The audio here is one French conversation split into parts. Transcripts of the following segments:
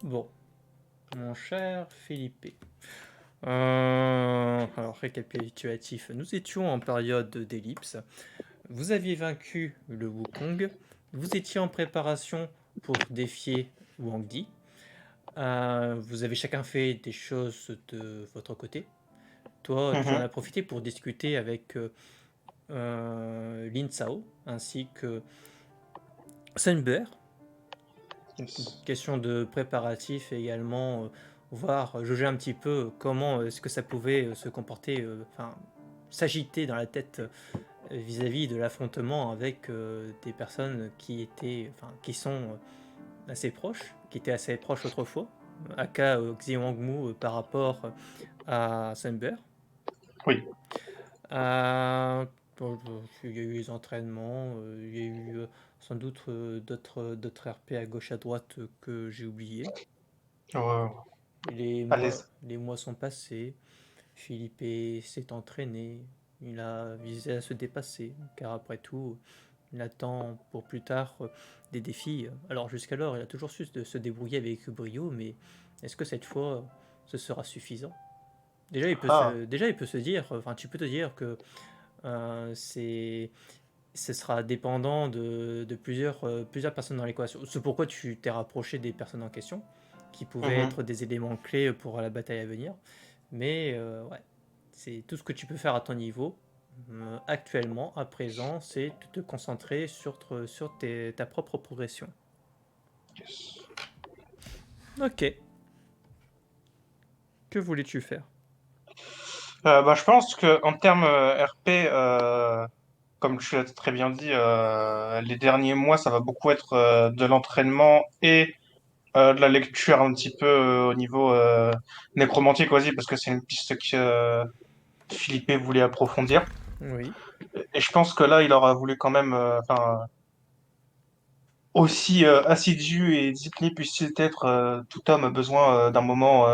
Bon, mon cher Philippe. Alors, récapitulatif, nous étions en période d'ellipse. Vous aviez vaincu le Wukong. Vous étiez en préparation pour défier Wang Di. Vous avez chacun fait des choses de votre côté. Toi, tu en Mhm. as profité pour discuter avec Lin Cao ainsi que Sunbear. Yes. Question de préparatif et également voir, juger un petit peu comment est-ce que ça pouvait se comporter, enfin s'agiter dans la tête vis-à-vis de l'affrontement avec des personnes qui étaient, enfin qui sont assez proches, qui étaient assez proches autrefois, aka Xi Wangmu par rapport à Sunbear. Oui. Bon, il y a eu les entraînements, il y a eu sans doute d'autres RP à gauche à droite que j'ai oublié. Euh, Les à mois, l'aise. les mois sont passés, Philippe s'est entraîné, il a visé à se dépasser, car après tout, il attend pour plus tard des défis. Alors jusqu'alors, il a toujours su de se débrouiller avec brio, mais est-ce que cette fois, ce sera suffisant? Ah, Déjà, il peut se dire, enfin, tu peux te dire que ce sera dépendant de plusieurs personnes dans l'équation. C'est pourquoi tu t'es rapproché des personnes en question, qui pouvaient mhm. être des éléments clés pour la bataille à venir. Mais ouais, c'est tout ce que tu peux faire à ton niveau. Actuellement, à présent, c'est de te concentrer sur ta propre progression. Yes. Ok, que voulais-tu faire? Je pense que en termes RP, comme tu l'as très bien dit, les derniers mois, ça va beaucoup être de l'entraînement et de la lecture un petit peu au niveau nécromantique aussi, parce que c'est une piste que Philippe voulait approfondir. Oui, Et je pense que là, il aura voulu quand même, aussi assidu et discipliné puisse-t-il être, tout homme a besoin d'un moment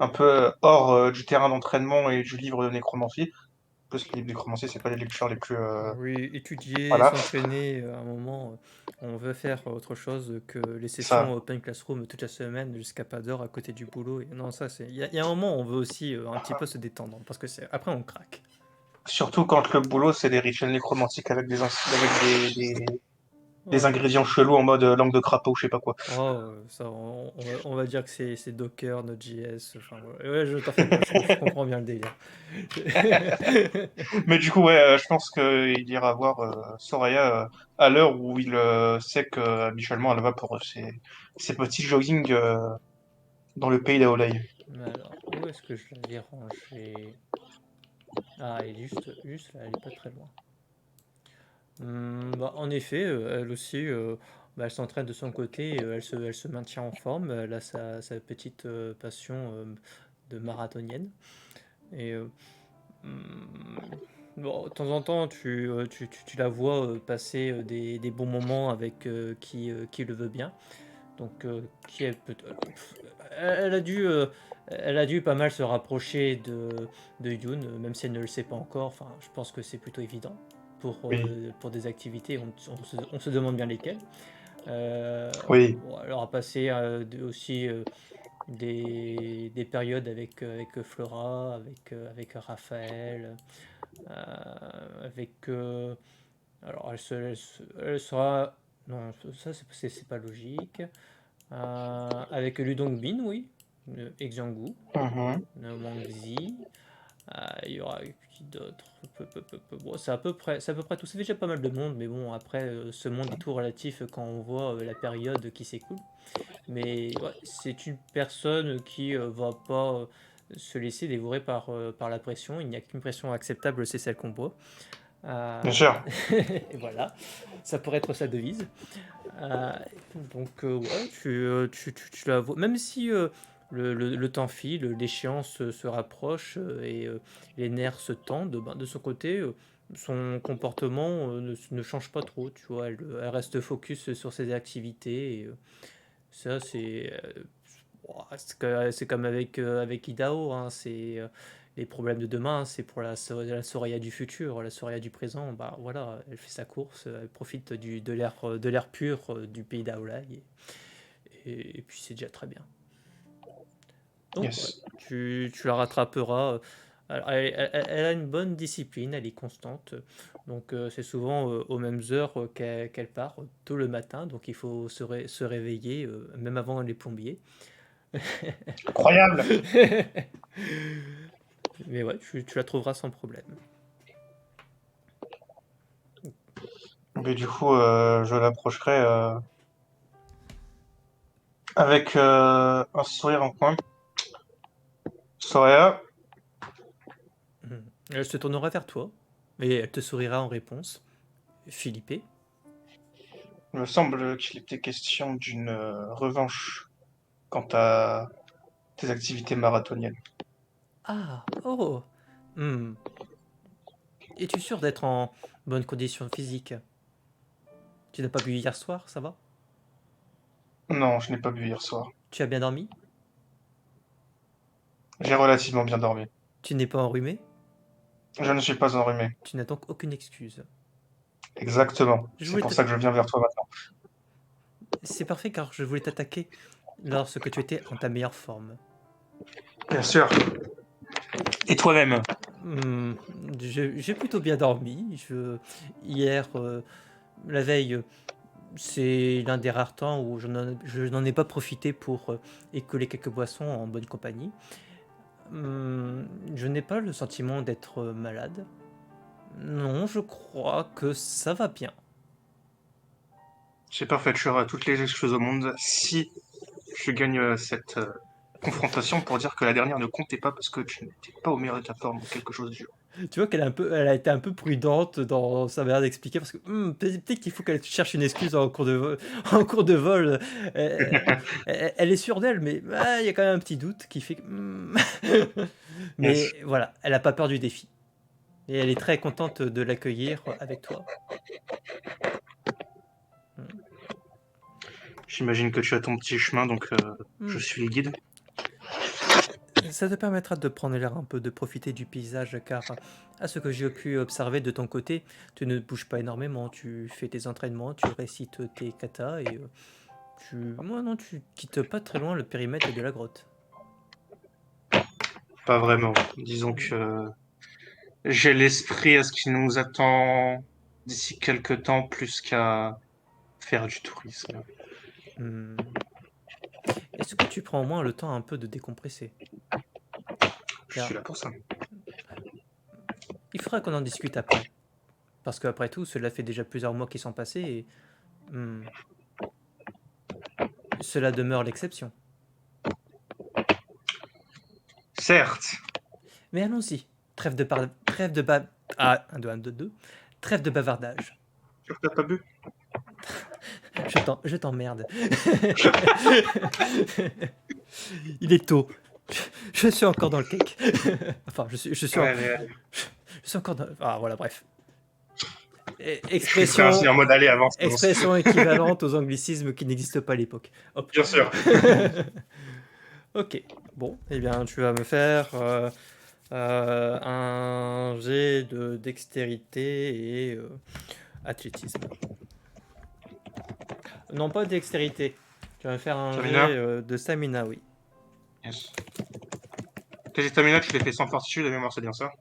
un peu hors du terrain d'entraînement et du livre de nécromancie. En plus, les livres de nécromancie, c'est pas les lectures les plus... oui, étudier, voilà, s'entraîner, à un moment, on veut faire autre chose que les sessions ça. Open Classroom toute la semaine jusqu'à pas d'heure à côté du boulot. Et non, ça, il y a un moment, on veut aussi un petit peu se détendre, parce que après, on craque. Surtout quand le boulot, c'est des rituels nécromantiques avec des Oh, ingrédients chelous en mode langue de crapaud, je sais pas quoi. oh, ça, on va dire que c'est Docker, Node.js, enfin, ouais, ouais, je t'en fais pas, je comprends bien le délire. Mais du coup, ouais, je pense qu'il ira voir Soraya à l'heure où il sait que habituellement elle va pour ses petits jogging dans le pays d'Aolai. Mais alors, où est-ce que je l'avais rangé? Ah, elle est juste là, elle est pas très loin. Bah, en effet, elle aussi, bah, elle s'entraîne de son côté, elle se maintient en forme, elle a sa petite passion de marathonienne. Et bon, de temps en temps, tu la vois passer des bons moments avec qui le veut bien. Donc, qui est elle a dû pas mal se rapprocher de Yoon, même si elle ne le sait pas encore. Enfin, je pense que c'est plutôt évident Oui, pour des activités. On se demande bien lesquelles. oui. Bon, elle aura passé aussi des périodes avec Flora, avec Raphaël, avec. Alors, elle sera. Non, ça, c'est pas logique. Avec Ludongbin, oui. Exangu, Mhm. Wangzi. Il y aura qui d'autre? Bon, c'est à peu près tout. Ça fait déjà pas mal de monde, mais bon, après, ce monde est tout relatif quand on voit la période qui s'écoule. Mais ouais, c'est une personne qui va pas se laisser dévorer par la pression. Il n'y a qu'une pression acceptable, c'est celle qu'on boit. Bien Euh, sûr. et voilà, ça pourrait être sa devise. Euh, donc ouais, tu la vois. Même si le temps file, l'échéance se rapproche et les nerfs se tendent, ben, de son côté, son comportement ne change pas trop. Tu vois, elle reste focus sur ses activités. Et, ça, c'est comme avec Idaho, hein, c'est les problèmes de demain, c'est pour la Soraya du futur, la Soraya du présent. Bah voilà, elle fait sa course, elle profite de l'air pur du pays d'Aolai. et puis c'est déjà très bien. Donc ouais, Yes. tu la rattraperas. Elle a une bonne discipline, elle est constante. Donc c'est souvent aux mêmes heures qu'elle part, tôt le matin. Donc il faut se réveiller, même avant les plombiers. Incroyable. Mais ouais, tu la trouveras sans problème. Mais du coup, je l'approcherai avec un sourire en coin. Soraya, Elle se tournera vers toi et elle te sourira en réponse. Philippe. il me semble qu'il était question d'une revanche quant à tes activités marathoniennes. Ah, oh. Hmm. Es-tu sûr d'être en bonne condition physique? Tu n'as pas bu hier soir, ça va? Non, je n'ai pas bu hier soir. Tu as bien dormi? J'ai relativement bien dormi. Tu n'es pas enrhumé? Je ne suis pas enrhumé. Tu n'as donc aucune excuse. Exactement. Je C'est voulais pour te... ça que je viens vers toi maintenant. C'est parfait car je voulais t'attaquer lorsque tu étais en ta meilleure forme. Bien sûr. Et toi-même? Hmm, j'ai plutôt bien dormi. Hier, la veille, c'est l'un des rares temps où je n'en ai pas profité pour écouler quelques boissons en bonne compagnie. Je n'ai pas le sentiment d'être malade. Non, je crois que ça va bien. C'est parfait, tu auras toutes les excuses au monde si je gagne cette confrontation pour dire que la dernière ne comptait pas parce que tu n'étais pas au meilleur de ta forme ou quelque chose du genre. Tu vois elle a été un peu prudente dans sa manière d'expliquer parce que peut-être qu'il faut qu'elle cherche une excuse en cours en cours de vol. Elle est sûre d'elle, mais il y a quand même un petit doute qui fait que. Yes. Mais voilà, elle n'a pas peur du défi. Et elle est très contente de l'accueillir avec toi. J'imagine que tu as ton petit chemin, donc je Hmm. suis le guide. Ça te permettra de prendre l'air un peu, de profiter du paysage, car à ce que j'ai pu observer de ton côté, tu ne bouges pas énormément, tu fais tes entraînements, tu récites tes katas et moi non, tu quittes pas très loin le périmètre de la grotte. Pas vraiment. Disons Hmm. que j'ai l'esprit à ce qui nous attend d'ici quelques temps plus qu'à faire du tourisme. Hmm. Est-ce que tu prends au moins le temps un peu de décompresser? Je suis Car là pour ça. il faudra qu'on en discute après. Parce qu'après tout, cela fait déjà plusieurs mois qui sont passés et cela demeure l'exception. Certes. Mais allons-y. Ah, 1, 2, 1, 2, 2. Trêve de bavardage. Tu n'as pas bu? Je t'emmerde. Il est tôt. Je suis encore dans le cake. Enfin, Ouais, je suis encore dans... Ah, voilà, bref. je suis prêt ainsi en mode allez, avance, avance. Expression équivalente aux anglicismes qui n'existent pas à l'époque. Hop. Bien sûr. Ok. Bon, eh bien, tu vas me faire un jet de dextérité et athlétisme. Non, pas dextérité. Tu vas me faire un jet Stamina? de stamina, oui. Yes. Tes stamina, tu les fais sans fortitude, de mémoire, c'est bien ça?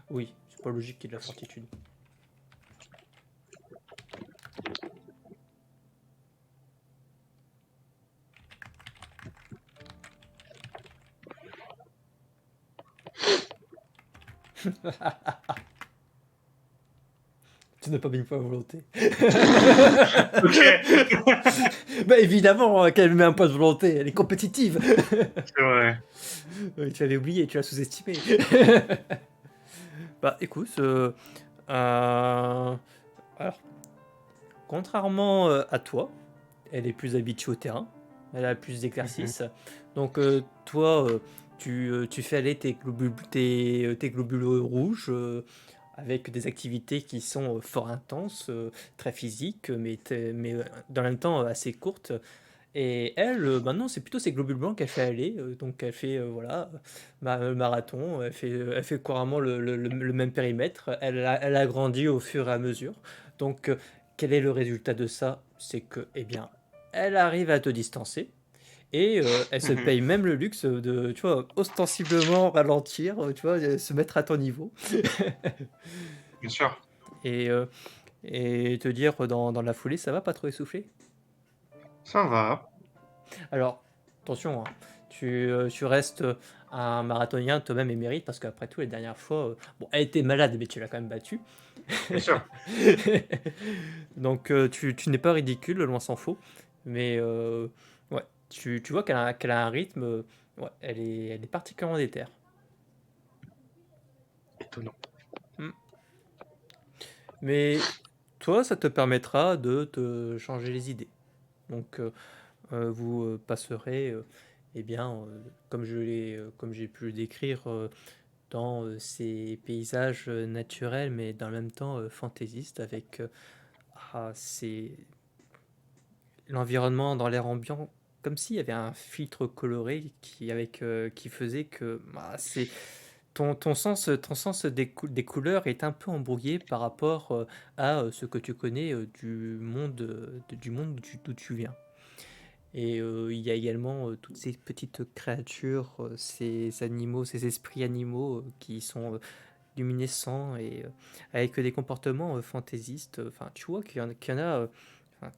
Oui, c'est pas logique qu'il y ait de la fortitude. Tu n'as pas mis une fois à volonté. Ok. Bah évidemment qu'elle met un point de volonté, elle est compétitive. C'est vrai. Oui, tu l'avais oublié, tu l'as sous-estimé. Bah écoute, alors, contrairement à toi, elle est plus habituée au terrain, elle a plus Mhm. d'exercice. Donc toi, tu fais aller tes globules rouges avec des activités qui sont fort intenses, très physiques, mais dans le même temps assez courtes. Et elle, maintenant, c'est plutôt ses globules blancs qu'elle fait aller. Donc, elle fait voilà, marathon. Elle fait couramment le même périmètre. Elle a grandi au fur et à mesure. Donc, quel est le résultat de ça? C'est que, eh bien, elle arrive à te distancer. Et elle se Mhm. paye même le luxe de, tu vois, ostensiblement ralentir, tu vois, se mettre à ton niveau. Bien sûr. Et, euh, et te dire dans la foulée, ça va pas trop essoufflé? Ça va. Alors, attention, hein, tu restes un marathonien toi-même émérite, parce qu'après tout, les dernières fois, bon, elle était malade, mais tu l'as quand même battue. Bien sûr. Donc, tu n'es pas ridicule, loin s'en faut. Mais, ouais, tu vois qu'elle a un rythme, ouais, elle est particulièrement déterre. Étonnant. Hmm. Mais toi, ça te permettra de te changer les idées. Donc, vous passerez, eh bien, comme j'ai pu le décrire, dans ces paysages naturels, mais dans le même temps fantaisistes, avec l'environnement dans l'air ambiant, comme s'il y avait un filtre coloré qui faisait que ton sens des couleurs est un peu embrouillé par rapport à ce que tu connais du monde d'où tu viens. Et il y a également toutes ces petites créatures, ces animaux, ces esprits animaux qui sont luminescents et avec des comportements fantaisistes. Enfin, tu vois qu'il y en a, enfin,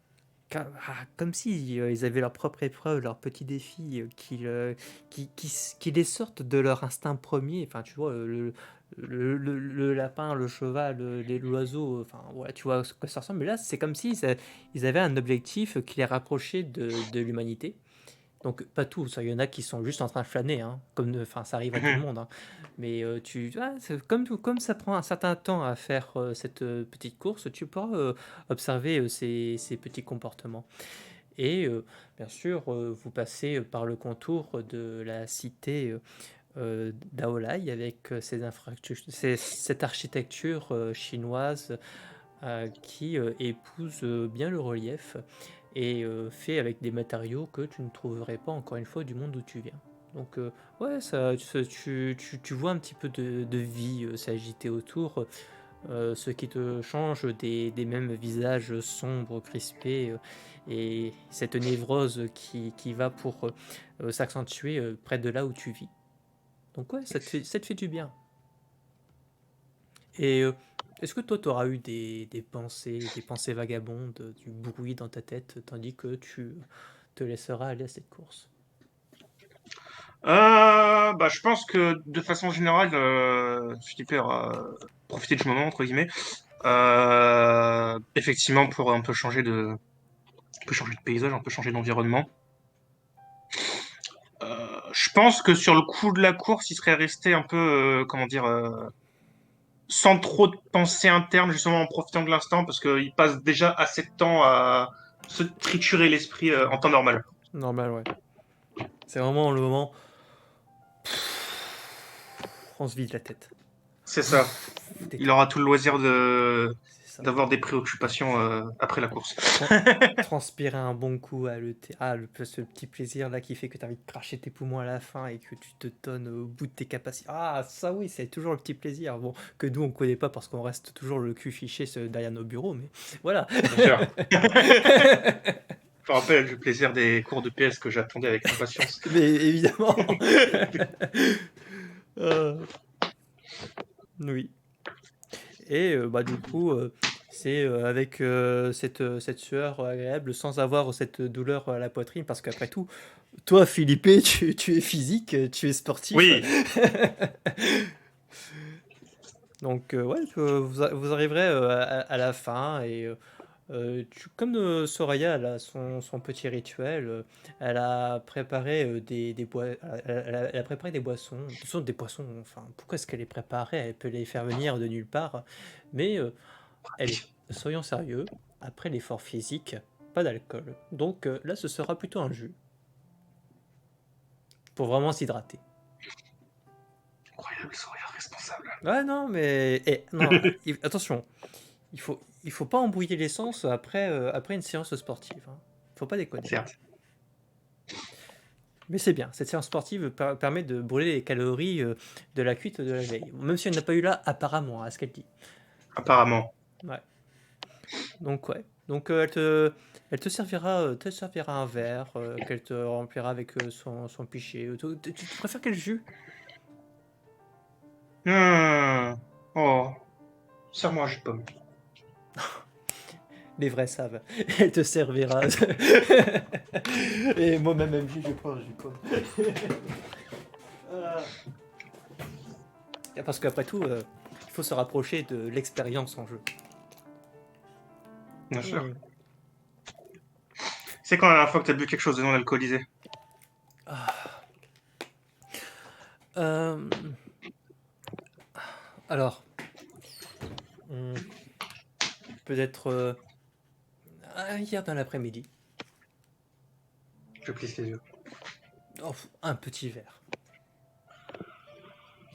comme si ils avaient leur propre épreuve, leur petit défi, qui les sortent de leur instinct premier. Enfin, tu vois, le lapin, le cheval, l'oiseau, enfin, ouais, tu vois ce que ça ressemble. Mais là, c'est comme si ils avaient un objectif qui les rapprochait de l'humanité. Donc pas tous, il y en a qui sont juste en train de flâner, hein, enfin ça arrive à tout le Mhm. monde, hein. Mais comme ça prend un certain temps à faire cette petite course, tu pourras observer ces petits comportements. Et bien sûr, vous passez par le contour de la cité d'Aolai avec cette architecture chinoise qui épouse bien le relief et fait avec des matériaux que tu ne trouverais pas, encore une fois, du monde où tu viens. Donc, ouais, tu vois un petit peu de vie s'agiter autour, ce qui te change des mêmes visages sombres, crispés, et cette névrose qui va pour s'accentuer près de là où tu vis. Donc, ouais, ça te fait du bien. Et est-ce que toi, tu auras eu des pensées vagabondes, du bruit dans ta tête, tandis que tu te laisseras aller à cette course? Bah, je pense que de façon générale, Philippe aura profité du moment, entre guillemets. Effectivement, pour un peu changer de paysage, un peu changer d'environnement. Je pense que sur le coup de la course, il serait resté un peu, comment dire, sans trop de pensée interne, justement en profitant de l'instant, parce qu'il passe déjà assez de temps à se triturer l'esprit en temps normal. Normal, ouais. C'est vraiment le moment, on se vide la tête. C'est ça. Il Détente. aura tout le loisir C'est ça. d'avoir des préoccupations après la course. Tran- Transpirer un bon coup, ce petit plaisir là qui fait que tu as envie de cracher tes poumons à la fin et que tu te donnes au bout de tes capacités. Ah, ça oui, c'est toujours le petit plaisir. Bon, que nous on connaît pas parce qu'on reste toujours le cul fiché derrière nos bureaux, mais voilà. Bien sûr. Je me rappelle du plaisir des cours de PS que j'attendais avec impatience. Mais évidemment. Euh, oui. Et bah, du coup, c'est avec cette sueur agréable, sans avoir cette douleur à la poitrine, parce qu'après tout, toi, Philippe, tu es physique, tu es sportif. Oui, Donc, ouais, vous arriverez à la fin. Et comme Soraya, elle a son petit rituel, elle a préparé elle a préparé des boissons. Ce sont des poissons, enfin, pourquoi est-ce qu'elle les préparait? Elle peut les faire venir de nulle part. Mais allez, soyons sérieux, après l'effort physique, pas d'alcool. Donc là, ce sera plutôt un jus, pour vraiment s'hydrater. incroyable, sourire responsable. Ouais, non, mais non, attention, il faut pas embrouiller l'essence après une séance sportive, hein. Faut pas déconner. Certes. Mais c'est bien, cette séance sportive permet de brûler les calories de la cuite de la veille. Même si elle n'a pas eu là, apparemment, à ce qu'elle dit. Apparemment. Ouais. Donc, ouais. Donc, elle te. te servira un verre qu'elle te remplira avec son pichet. Tu préfères quel jus? Oh, serre-moi un jus de pomme. Les vrais savent. Elle te servira. Et moi-même, même jus, je prends un jus de pomme. Parce qu'après tout, il faut se rapprocher de l'expérience en jeu. Bien sûr. Hmm. C'est quand la dernière fois que t'as bu quelque chose de non alcoolisé? Euh, alors, hmm, peut-être hier dans l'après-midi. Je plisse les yeux. Oh, un petit verre.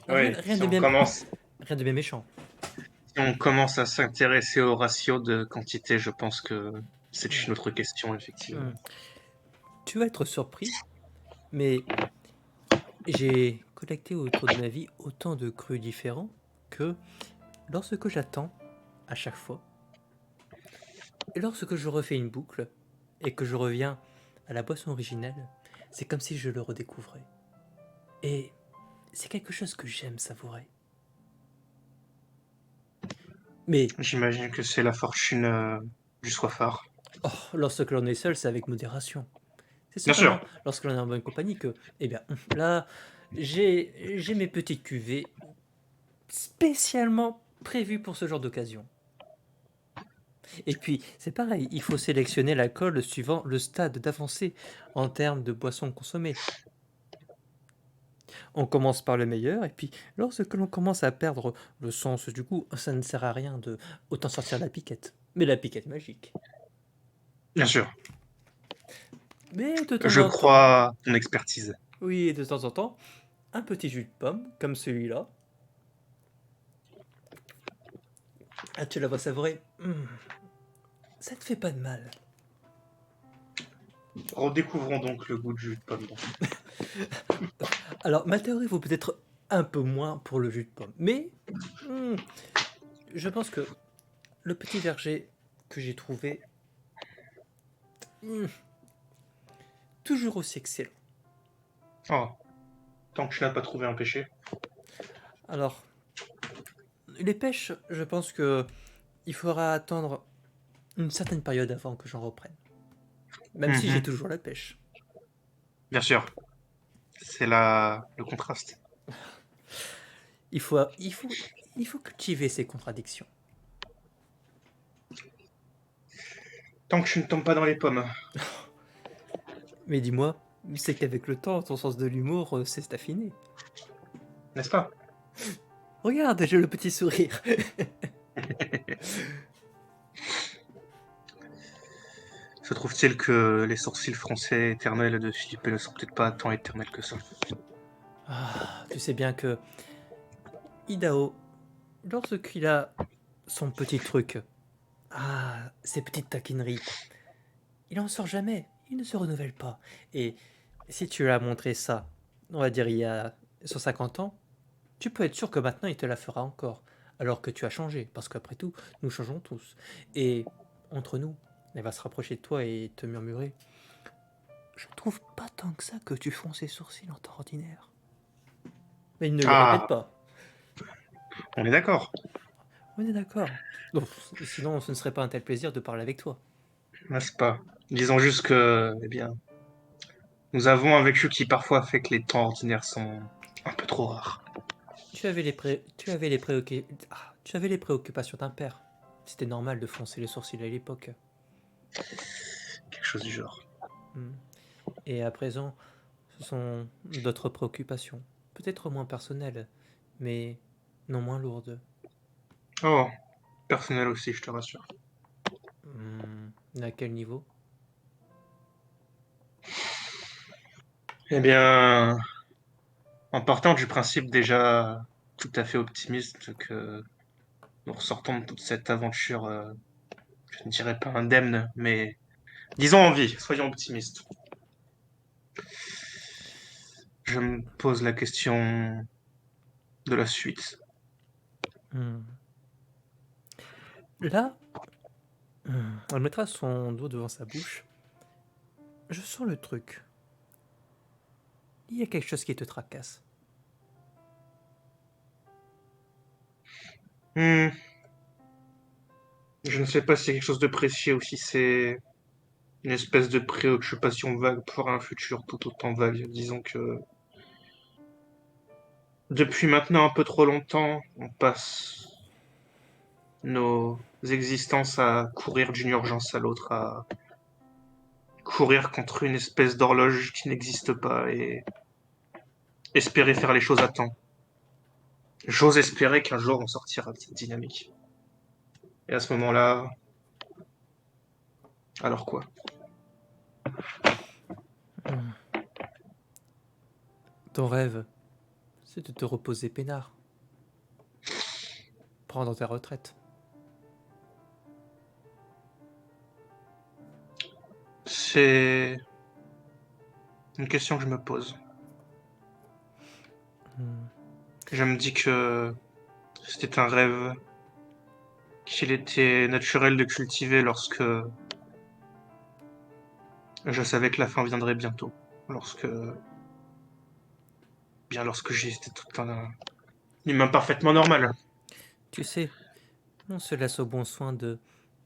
Rien, Oui, rien de bien, rien de bien méchant. si on commence à s'intéresser au ratio de quantité, je pense que c'est Hmm. une autre question, effectivement. Hmm. Tu vas être surpris, mais j'ai collecté autour de ma vie autant de crus différents que lorsque j'attends, à chaque fois, et lorsque je refais une boucle et que je reviens à la boisson originelle, c'est comme si je le redécouvrais. Et c'est quelque chose que j'aime savourer. Mais J'imagine que c'est la fortune du soifard. oh, lorsque l'on est seul, c'est avec modération. C'est Bien sûr. seulement lorsque l'on est en bonne compagnie que, eh bien, là, j'ai mes petites cuvées spécialement prévues pour ce genre d'occasion. Et puis, c'est pareil, il faut sélectionner l'alcool suivant le stade d'avancée en termes de boissons consommées. On commence par le meilleur, et puis lorsque l'on commence à perdre le sens du goût, ça ne sert à rien de autant sortir la piquette. Mais la piquette magique. Bien sûr. Mais de temps Je en temps, crois à ton expertise. oui, de temps en temps, un petit jus de pomme, comme celui-là. Ah, tu la vois savourer. Ça te fait pas de mal. Redécouvrons donc le goût du jus de pomme. Alors, ma théorie vaut peut-être un peu moins pour le jus de pomme. Mais, hmm, je pense que le petit verger que j'ai trouvé, hmm, toujours aussi excellent. Oh, tant que tu n'as pas trouvé un péché. Alors, les pêches, je pense que il faudra attendre une certaine période avant que j'en reprenne. Même si j'ai Mhm. toujours la pêche. Bien sûr. C'est le contraste. Il faut, il faut, il faut cultiver ces contradictions. Tant que tu ne tombes pas dans les pommes. Mais dis-moi, c'est qu'avec le temps, ton sens de l'humour s'est affiné. N'est-ce pas? Regarde, j'ai le petit sourire. Se trouve-t-il que les sourcils français éternels de Philippe ne sont peut-être pas tant éternels que ça? Ah, tu sais bien que Idaho, lorsqu'il a son petit truc, ses petites taquineries, il en sort jamais, il ne se renouvelle pas. Et si tu lui as montré ça, on va dire il y a 150 ans, tu peux être sûr que maintenant il te la fera encore. Alors que tu as changé, parce qu'après tout, nous changeons tous. Et entre nous, elle va se rapprocher de toi et te murmurer: je trouve pas tant que ça que tu fonces les sourcils en temps ordinaire. Mais il ne le répète Ah, pas. on est d'accord, On est d'accord. Bon, sinon, ce ne serait pas un tel plaisir de parler avec toi. n'est-ce pas? Disons juste que, eh bien, nous avons un vécu qui parfois fait que les temps ordinaires sont un peu trop rares. Tu avais les préoccupations d'un père. C'était normal de froncer les sourcils à l'époque. Quelque chose du genre. Hmm. Et à présent, ce sont d'autres préoccupations. Peut-être moins personnelles, mais non moins lourdes. Oh, personnel aussi, je te rassure. À quel niveau? Eh bien, en partant du principe déjà tout à fait optimiste que nous ressortons de toute cette aventure, je ne dirais pas indemne, mais disons en vie, soyons optimistes. Je me pose la question de la suite. Hmm. Là, Elle mettra son doigt devant sa bouche. Je sens le truc. Il y a quelque chose qui te tracasse. Hmm, Je ne sais pas si c'est quelque chose de précis ou si c'est une espèce de préoccupation vague pour un futur tout autant vague. Disons que depuis maintenant un peu trop longtemps, on passe nos existences à courir d'une urgence à l'autre, à courir contre une espèce d'horloge qui n'existe pas et espérer faire les choses à temps. J'ose espérer qu'un jour on sortira de cette dynamique. Et à ce moment-là, alors quoi? Hmm. Ton rêve, c'est de te reposer peinard. Prendre ta retraite. C'est une question que je me pose. Hmm. Je me dis que c'était un rêve qu'il était naturel de cultiver lorsque je savais que la fin viendrait bientôt. Lorsque, lorsque j'étais tout un humain parfaitement normal. Tu sais, on se laisse au bon soin de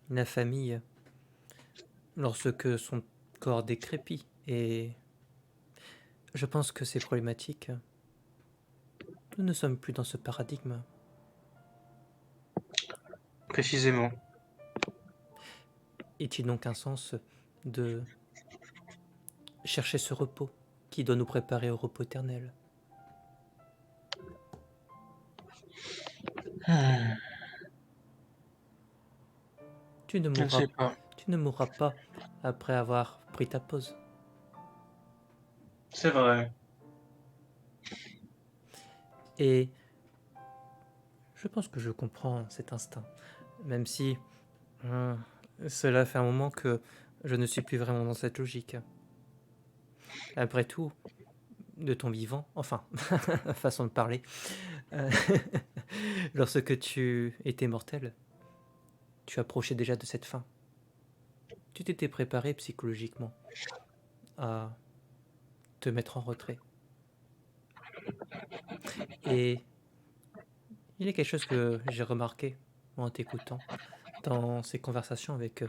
la famille lorsque son corps décrépit. Et je pense que c'est problématique. Nous ne sommes plus dans ce paradigme. Précisément. Est-il donc un sens de chercher ce repos qui doit nous préparer au repos éternel? Hmm, Tu ne je ne mourras, sais pas. tu ne mourras pas après avoir pris ta pause. C'est vrai. Et je pense que je comprends cet instinct, même si hum, cela fait un moment que je ne suis plus vraiment dans cette logique. Après tout, de ton vivant, enfin, façon de parler, euh, lorsque tu étais mortel, tu approchais déjà de cette fin. Tu t'étais préparé psychologiquement à te mettre en retrait. Et il y a quelque chose que j'ai remarqué en t'écoutant dans ces conversations avec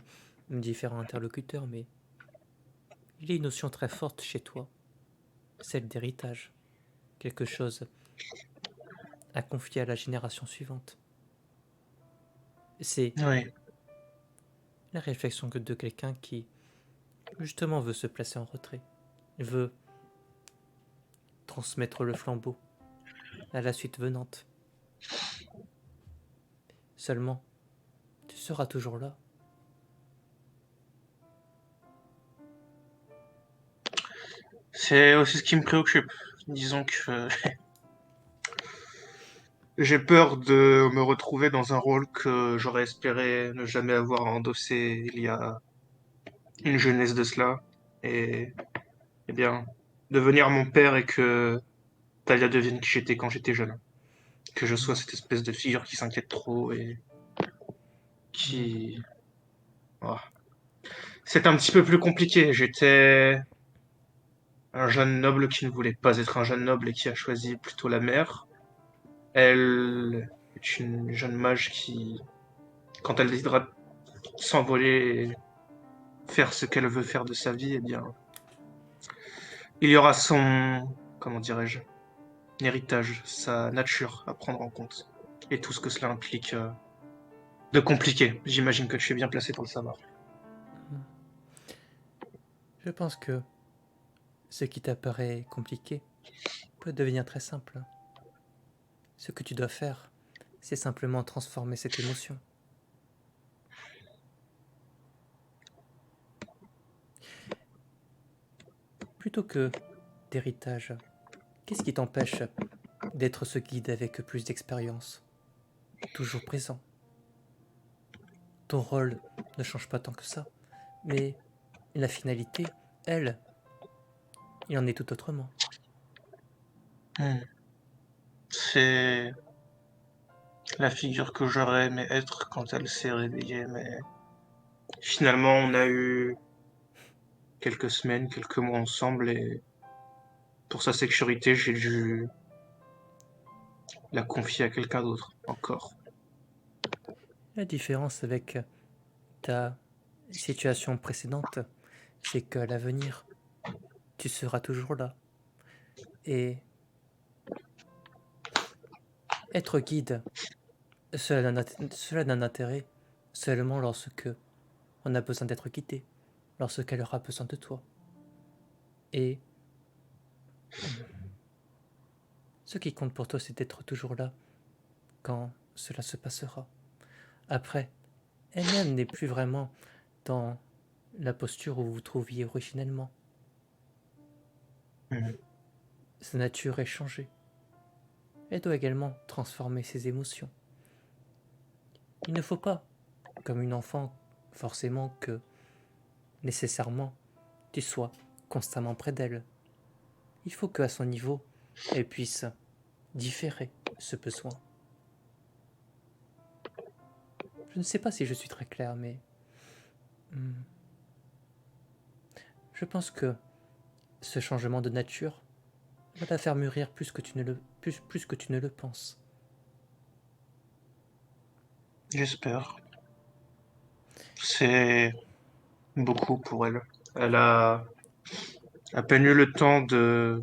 différents interlocuteurs, mais il y a une notion très forte chez toi, celle d'héritage, quelque chose à confier à la génération suivante. C'est Oui. la réflexion de quelqu'un qui justement veut se placer en retrait, veut transmettre le flambeau à la suite venante. Seulement, tu seras toujours là. C'est aussi ce qui me préoccupe. Disons que j'ai peur de me retrouver dans un rôle que j'aurais espéré ne jamais avoir à endosser il y a une jeunesse de cela. Et, eh bien, devenir mon père et que Talia devienne qui j'étais quand j'étais jeune. Que je sois Hmm, cette espèce de figure qui s'inquiète trop et hmm, qui... Oh. C'est un petit peu plus compliqué. J'étais un jeune noble qui ne voulait pas être un jeune noble et qui a choisi plutôt la mer. Elle est une jeune mage qui, quand elle décidera de s'envoler et faire ce qu'elle veut faire de sa vie, eh bien, il y aura son, comment dirais-je, héritage, sa nature à prendre en compte. Et tout ce que cela implique de compliqué. J'imagine que tu es bien placé pour le savoir. hmm. Je pense que ce qui t'apparaît compliqué peut devenir très simple. Ce que tu dois faire, c'est simplement transformer cette émotion. Plutôt que d'héritage, qu'est-ce qui t'empêche d'être ce guide avec plus d'expérience, toujours présent? Ton rôle ne change pas tant que ça, mais la finalité, elle, il en est tout autrement. Hmm. C'est la figure que j'aurais aimé être quand elle s'est réveillée, mais Finalement, on a eu quelques semaines, quelques mois ensemble et pour sa sécurité, j'ai dû la confier à quelqu'un d'autre encore. La différence avec ta situation précédente, c'est qu'à l'avenir, tu seras toujours là. Et être guide, cela n'a d'intérêt seulement lorsque on a besoin d'être guidé, lorsqu'elle aura besoin de toi. Et ce qui compte pour toi, c'est d'être toujours là quand cela se passera. Après, elle-même n'est plus vraiment dans la posture où vous vous trouviez originellement. Mhm. Sa nature est changée. Elle doit également transformer ses émotions. Il ne faut pas, comme une enfant, forcément que, nécessairement, tu sois constamment près d'elle. Il faut qu'à son niveau, elle puisse différer ce besoin. Je ne sais pas si je suis très clair, mais je pense que ce changement de nature va la faire mûrir plus que tu ne le penses. J'espère. C'est beaucoup pour elle. Elle a à peine eu le temps de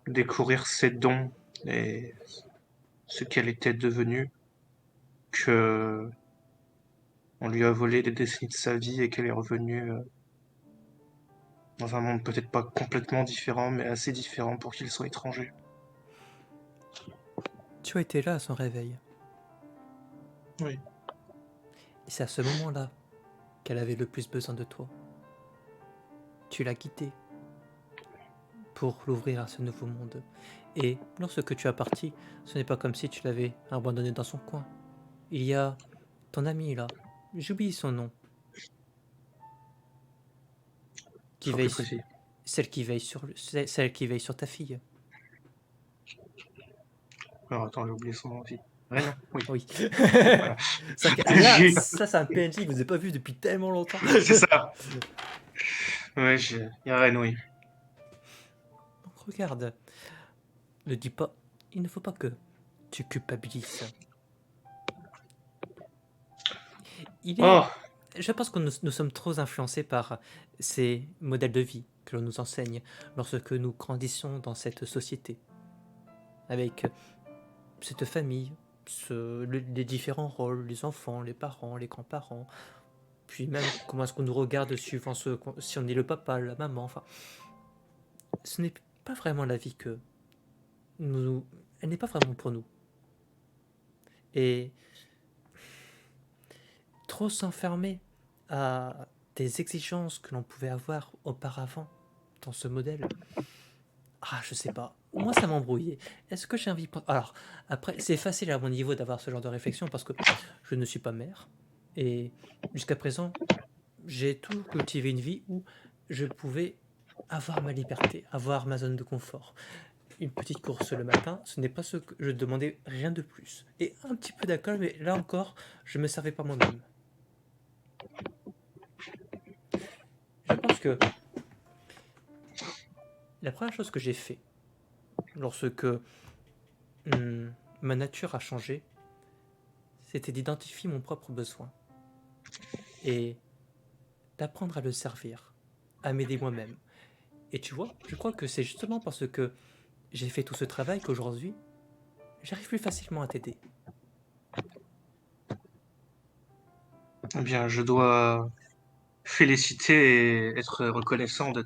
découvrir ses dons et ce qu'elle était devenue que on lui a volé des décennies de sa vie et qu'elle est revenue dans un monde peut-être pas complètement différent, mais assez différent pour qu'il soit étranger. Tu as été là à son réveil. Oui. Et c'est à ce moment-là qu'elle avait le plus besoin de toi. Tu l'as guidée pour l'ouvrir à ce nouveau monde. Et lorsque tu as parti, ce n'est pas comme si tu l'avais abandonné dans son coin. Il y a ton ami là, j'oublie son nom, qui Sois veille, plus précis. celle qui veille sur ta fille. Alors attends, j'ai oublié son nom aussi. Reine. Oui. Oui. Voilà. Là, J'ai- ça c'est un PNJ que vous n'avez pas vu depuis tellement longtemps. C'est ça. Ouais, il y a Reine, oui. Donc regarde, ne dis pas, il ne faut pas que tu culpabilises. Il est, Oh, je pense que nous sommes trop influencés par ces modèles de vie que l'on nous enseigne lorsque nous grandissons dans cette société, avec cette famille, les différents rôles, les enfants, les parents, les grands-parents, puis même comment est-ce qu'on nous regarde suivant si on est le papa, la maman, enfin, ce n'est pas vraiment la vie que nous, elle n'est pas vraiment pour nous. Et trop s'enfermer à des exigences que l'on pouvait avoir auparavant dans ce modèle, ah, je sais pas. Moi, ça m'embrouillait. Est-ce que j'ai envie... Alors, après, c'est facile à mon niveau d'avoir ce genre de réflexion parce que je ne suis pas mère. Et jusqu'à présent, j'ai toujours cultivé une vie où je pouvais avoir ma liberté, avoir ma zone de confort. Une petite course le matin, ce n'est pas ce que je demandais, rien de plus. Et un petit peu d'alcool, mais là encore, je me servais pas moi-même. Je pense que la première chose que j'ai fait lorsque ma nature a changé, c'était d'identifier mon propre besoin et d'apprendre à le servir, à m'aider moi-même. Et tu vois, je crois que c'est justement parce que j'ai fait tout ce travail qu'aujourd'hui, j'arrive plus facilement à t'aider. eh bien, je dois féliciter et être reconnaissant de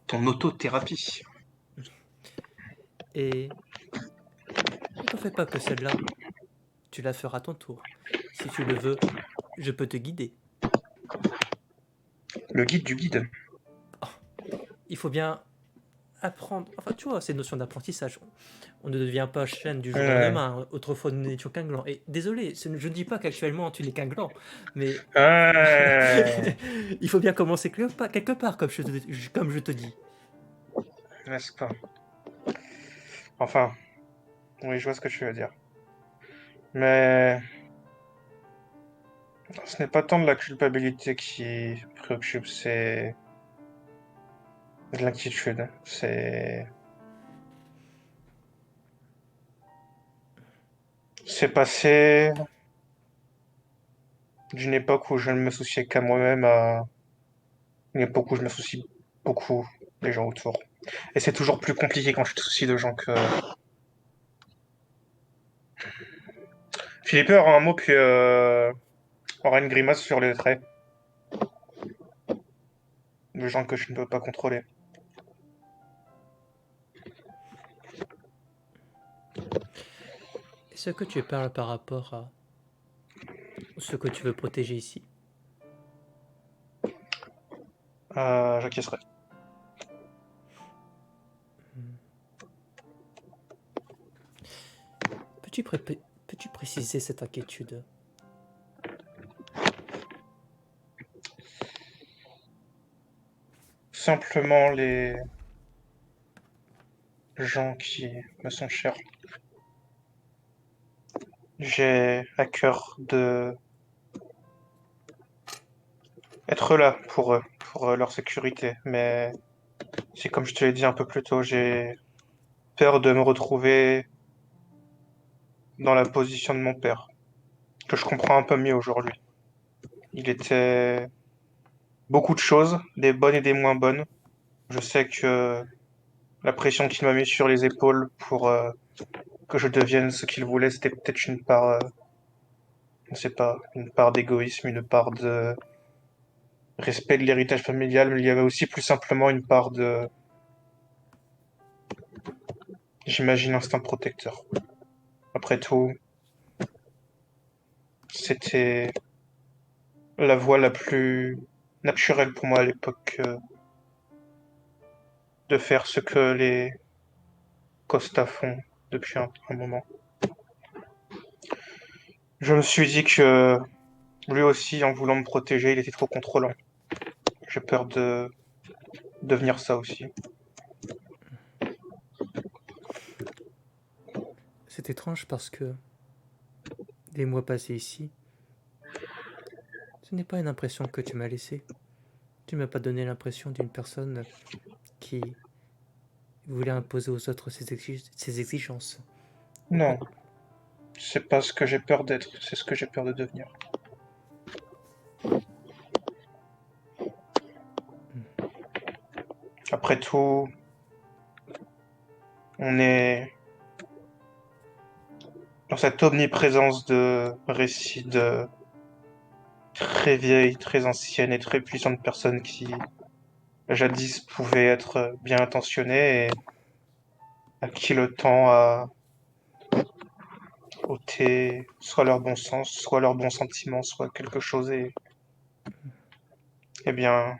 ton autothérapie. Et ne t'en fais pas que celle-là, tu la feras à ton tour. Si tu le veux, je peux te guider. Le guide du guide. Oh, il faut bien apprendre, enfin tu vois, ces notions d'apprentissage. On ne devient pas chêne du jour au Ouais. lendemain. Autrefois, nous n'étions qu'un gland. Et désolé, je ne dis pas qu'actuellement tu n'es qu'un gland, mais Ouais. il faut bien commencer quelque part comme je te dis. N'est-ce pas? Enfin, oui, je vois ce que tu veux dire. Mais Ce n'est pas tant de la culpabilité qui préoccupe, c'est de l'inquiétude. C'est passé d'une époque où je ne me souciais qu'à moi-même à une époque où je me soucie beaucoup des gens autour. Et c'est toujours plus compliqué quand tu te soucies de gens que... Philippe aura un mot puis aura une grimace sur les traits de gens que je ne peux pas contrôler. Est-ce que tu parles par rapport à ce que tu veux protéger ici? J'acquiescerai. Peux-tu peux-tu préciser cette inquiétude? Simplement les gens qui me sont chers. J'ai à cœur de être là pour leur sécurité. Mais c'est comme je te l'ai dit un peu plus tôt, j'ai peur de me retrouver dans la position de mon père, que je comprends un peu mieux aujourd'hui. Il était beaucoup de choses, des bonnes et des moins bonnes. Je sais que la pression qu'il m'a mis sur les épaules pour que je devienne ce qu'il voulait, c'était peut-être une part, je ne sais pas, une part d'égoïsme, une part de respect de l'héritage familial, mais il y avait aussi plus simplement une part de, j'imagine, instinct protecteur. Après tout, c'était la voie la plus naturelle pour moi à l'époque de faire ce que les Costa font depuis un moment. Je me suis dit que lui aussi, en voulant me protéger, il était trop contrôlant. J'ai peur de devenir ça aussi. C'est étrange parce que les mois passés ici, ce n'est pas une impression que tu m'as laissée. Tu m'as pas donné l'impression d'une personne qui voulait imposer aux autres ses exigences. Non, c'est pas ce que j'ai peur d'être, c'est ce que j'ai peur de devenir. Après tout, on est dans cette omniprésence de récits de très vieilles, très anciennes et très puissantes personnes qui, jadis, pouvaient être bien intentionnées et à qui le temps a ôté soit leur bon sens, soit leur bon sentiment, soit quelque chose et, eh bien,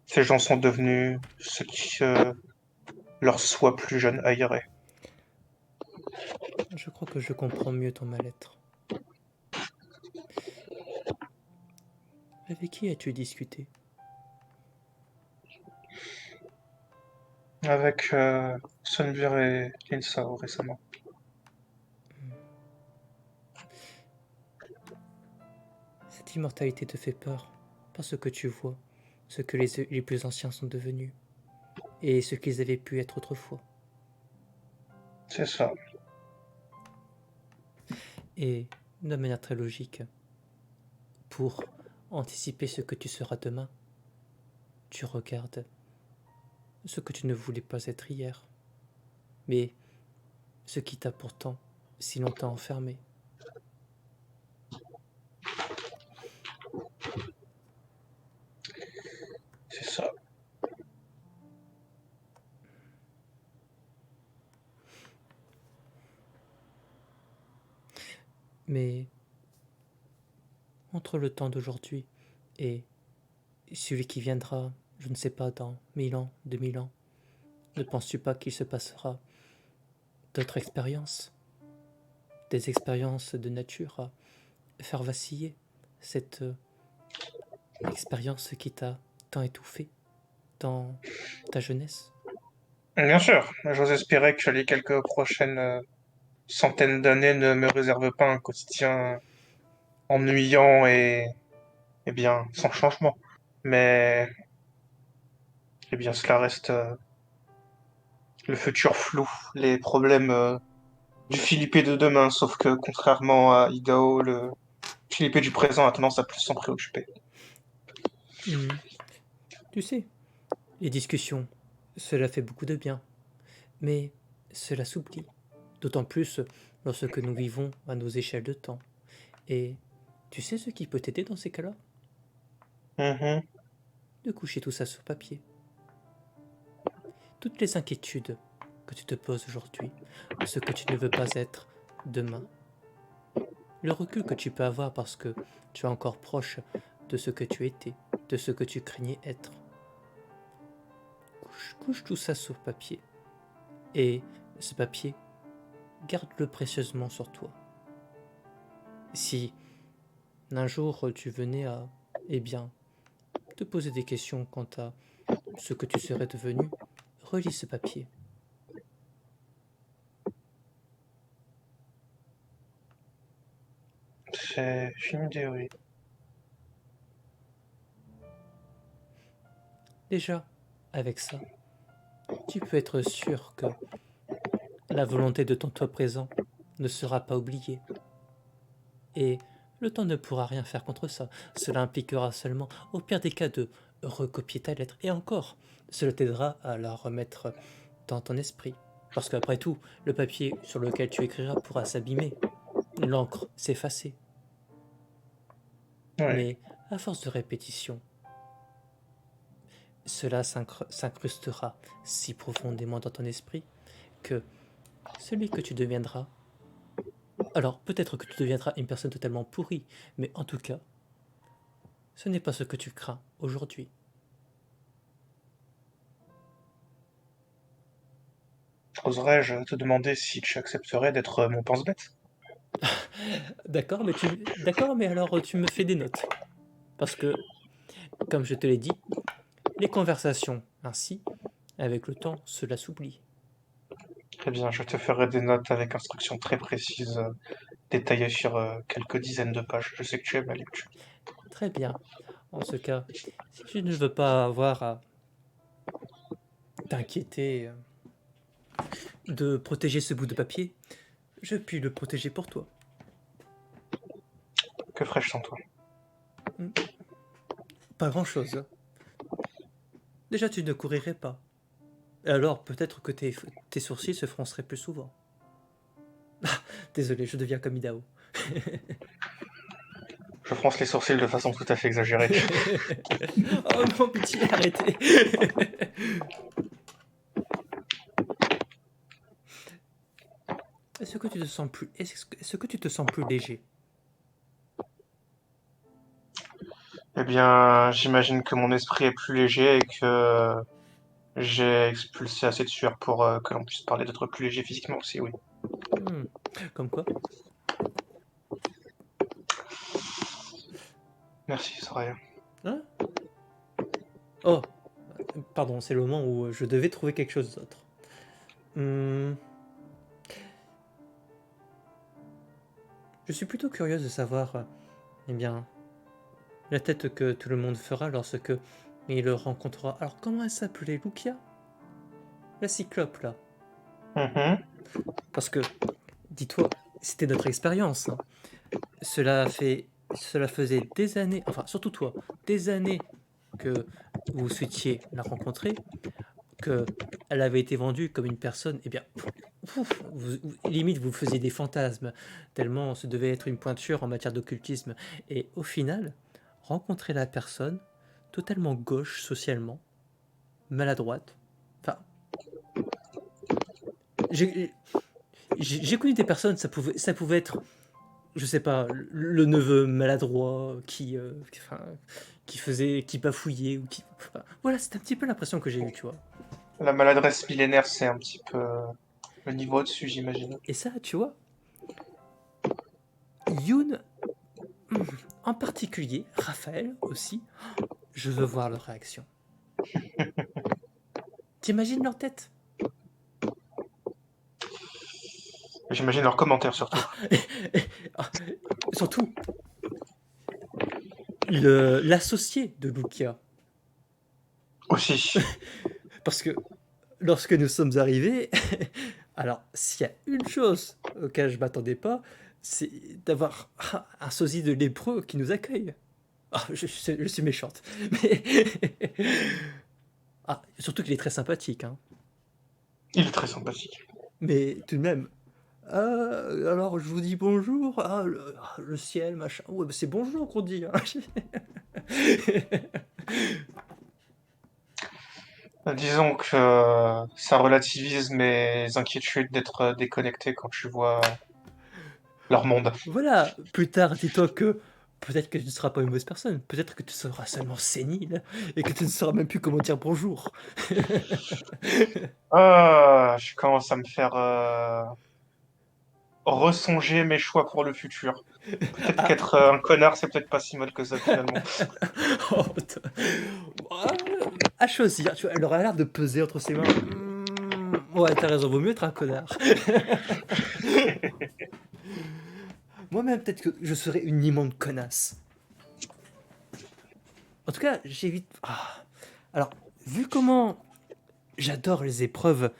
ces gens sont devenus ce qui leur soi plus jeune haïrait. Je crois que je comprends mieux ton mal-être. Avec qui as-tu discuté? Avec Sunbir et Linsao récemment. Cette immortalité te fait peur parce que tu vois ce que les plus anciens sont devenus et ce qu'ils avaient pu être autrefois. C'est ça. Et de manière très logique, pour anticiper ce que tu seras demain, tu regardes ce que tu ne voulais pas être hier, mais ce qui t'a pourtant si longtemps enfermé. C'est ça. Mais entre le temps d'aujourd'hui et celui qui viendra, je ne sais pas, dans 1000 ans, 2000 ans, ne penses-tu pas qu'il se passera d'autres expériences, des expériences de nature à faire vaciller cette expérience qui t'a tant étouffé dans ta jeunesse? Bien sûr, j'ose espérer que les quelques prochaines centaines d'années ne me réservent pas un quotidien ennuyant et bien sans changement. Mais eh bien cela reste le futur flou, les problèmes du Philippe de demain, sauf que contrairement à Idaho, le Philippe du présent a tendance à plus s'en préoccuper. Hmm. Tu sais, les discussions, cela fait beaucoup de bien, mais cela s'oublie. D'autant plus lorsque nous vivons à nos échelles de temps. Et tu sais ce qui peut t'aider dans ces cas-là? Mhm. De coucher tout ça sur papier. Toutes les inquiétudes que tu te poses aujourd'hui, ce que tu ne veux pas être demain, le recul que tu peux avoir parce que tu es encore proche de ce que tu étais, de ce que tu craignais être. Couche tout ça sur papier. Et ce papier, garde-le précieusement sur toi. Si un jour tu venais à, eh bien, te poser des questions quant à ce que tu serais devenu, relis ce papier. C'est une idée, oui. Déjà, avec ça, tu peux être sûr que la volonté de ton toi présent ne sera pas oubliée. Et le temps ne pourra rien faire contre ça. Cela impliquera seulement, au pire des cas, de recopier ta lettre. Et encore, cela t'aidera à la remettre dans ton esprit. Parce qu'après tout, le papier sur lequel tu écriras pourra s'abîmer, l'encre s'effacer. Oui. Mais à force de répétition, cela s'incrustera si profondément dans ton esprit que celui que tu deviendras, alors peut-être que tu deviendras une personne totalement pourrie, mais en tout cas, ce n'est pas ce que tu crains aujourd'hui. Oserais-je te demander si tu accepterais d'être mon pense-bête? D'accord, mais alors tu me fais des notes. Parce que, comme je te l'ai dit, les conversations ainsi, avec le temps, cela s'oublie. Eh bien, je te ferai des notes avec instructions très précises, détaillées sur quelques dizaines de pages. Je sais que tu aimes la lecture. Très bien. En ce cas, si tu ne veux pas avoir à t'inquiéter de protéger ce bout de papier, je puis le protéger pour toi. Que ferais-je sans toi? Hmm, Pas grand-chose. Déjà, tu ne courirais pas. Alors, peut-être que tes sourcils se fronceraient plus souvent. Désolé, je deviens comme Idaho. Je fronce les sourcils de façon tout à fait exagérée. Oh non, pitié, arrêtez. Est-ce que tu te sens plus léger? Eh bien, j'imagine que mon esprit est plus léger et que j'ai expulsé assez de sueur pour que l'on puisse parler d'être plus léger physiquement aussi, oui. Hmm, Comme quoi? Merci, Soraya. Hein? Oh, pardon, c'est le moment où je devais trouver quelque chose d'autre. Hmm, Je suis plutôt curieuse de savoir, eh bien, la tête que tout le monde fera lorsque il le rencontrera. Alors, comment elle s'appelait? Lucia? La cyclope, là. Mhm. Parce que, dis-toi, c'était notre expérience, hein. Cela faisait des années, enfin, surtout toi, des années que vous souhaitiez la rencontrer, que elle avait été vendue comme une personne, eh bien, limite vous faisiez des fantasmes, tellement ce devait être une pointure en matière d'occultisme. Et au final, rencontrer la personne, totalement gauche socialement, maladroite, enfin, j'ai j'ai connu des personnes, ça pouvait être, je sais pas, le neveu maladroit enfin, qui bafouillait, ou qui, enfin, voilà, c'est un petit peu l'impression que j'ai eue, tu vois. La maladresse millénaire, c'est un petit peu le niveau au-dessus, j'imagine. Et ça, tu vois, Yoon en particulier, Raphaël aussi, je veux voir leur réaction. T'imagines leur tête? J'imagine leurs commentaires surtout. Ah, surtout, l'associé de Lucia. Aussi. Parce que lorsque nous sommes arrivés, alors s'il y a une chose auquel je m'attendais pas, c'est d'avoir un sosie de lépreux qui nous accueille. Ah, je suis méchante. Mais... ah, surtout qu'il est très sympathique, hein. Il est très sympathique. Mais tout de même, alors je vous dis bonjour. Le ciel, machin. Ouais, bah, c'est bonjour qu'on dit, hein. Disons que ça relativise mes inquiétudes d'être déconnecté quand tu vois leur monde. Voilà, plus tard, dis-toi que peut-être que tu ne seras pas une mauvaise personne. Peut-être que tu seras seulement sénile et que tu ne sauras même plus comment dire bonjour. Ah, je commence à me faire ressonger mes choix pour le futur. Peut-être Ah, qu'être un connard, c'est peut-être pas si mal que ça finalement. oh, ah, à choisir, tu vois, elle aurait l'air de peser entre ses mains. Ouais, t'as raison, vaut mieux être un connard. Moi-même, peut-être que je serais une immonde connasse. En tout cas, j'évite. Alors, vu comment j'adore les épreuves,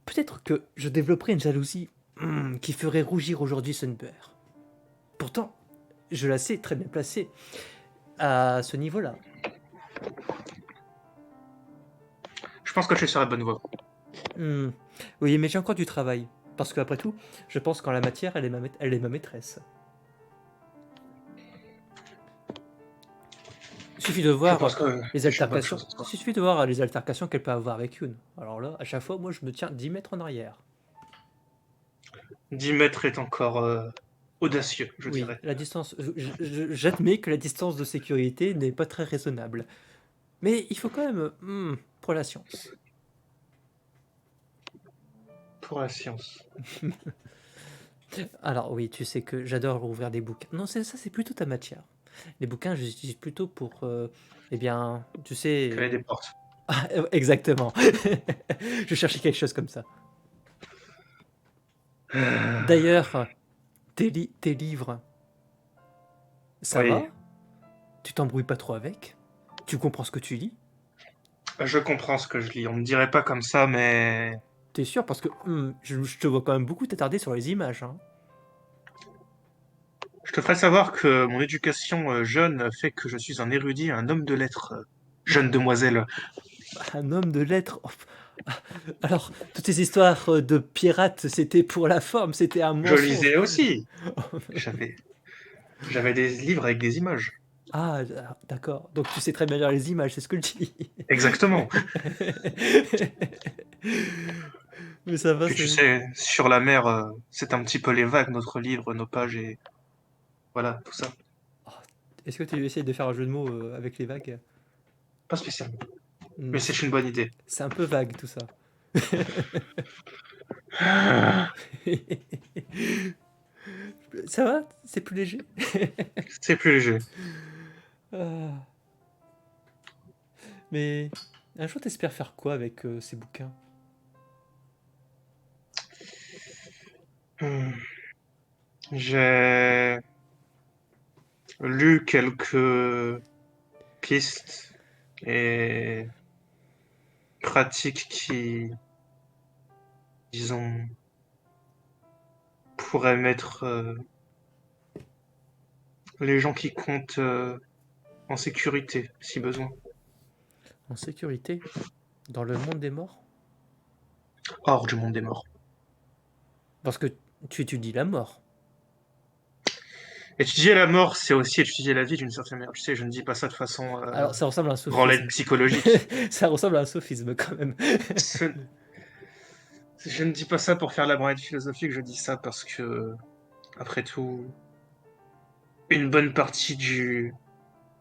peut-être que je développerais une jalousie qui ferait rougir aujourd'hui Sunbear. Pourtant, je la sais très bien placée à ce niveau-là. Je pense que je suis sur la bonne voie. Hmm. Oui, mais j'ai encore du travail. Parce qu'après tout, je pense qu'en la matière, elle est ma maîtresse. Il suffit de Je voir pense que les c'est une bonne altercations. chose. Il suffit de voir les altercations qu'elle peut avoir avec Yoon. Alors là, à chaque fois, moi, je me tiens 10 mètres en arrière. 10 mètres est encore audacieux, je Oui, dirais. la distance. J'admets que la distance de sécurité n'est pas très raisonnable. Mais il faut quand même. Pour la science. Pour la science. Alors oui, tu sais que j'adore ouvrir des bouquins. Non, ça, c'est plutôt ta matière. Les bouquins, je les utilise plutôt pour. Eh bien, tu Quelle est sais. des portes. Ah, exactement. Je cherchais quelque chose comme ça. D'ailleurs, tes livres, ça Oui, va? Tu t'embrouilles pas trop avec? Tu comprends ce que tu lis? je comprends ce que je lis. On me dirait pas comme ça, mais T'es sûr? Parce que je te vois quand même beaucoup t'attarder sur les images, hein. je te ferai savoir que mon éducation jeune fait que je suis un érudit, un homme de lettres, jeune demoiselle. Un homme de lettres. Oh, alors, toutes ces histoires de pirates, c'était pour la forme, c'était un Je mensonge. lisais aussi. J'avais, j'avais des livres avec des images. Ah, d'accord. Donc tu sais très bien lire les images, c'est ce que je dis. Exactement. Mais ça va, Puis tu c'est... sais, sur la mer, c'est un petit peu les vagues, notre livre, nos pages et voilà, tout ça. Oh, est-ce que tu essayes de faire un jeu de mots avec les vagues? Pas spécialement. Hmm, Mais c'est une bonne idée. c'est un peu vague tout ça. Ça va? C'est plus léger? C'est plus léger. Ah. Mais un jour, t'espères faire quoi avec ces bouquins? Hmm. J'ai lu quelques pistes et pratiques qui, disons, pourraient mettre les gens qui comptent en sécurité, si besoin. En sécurité? Dans le monde des morts? Hors du monde des morts. Parce que tu étudies la mort. Étudier la mort, c'est aussi étudier la vie d'une certaine manière. Tu sais, je ne dis pas ça de façon Alors, ça ressemble à un branlette sophisme. psychologique. Ça ressemble à un sophisme quand même. Ce- Je ne dis pas ça pour faire la branlette philosophique, je dis ça parce que, après tout, une bonne partie du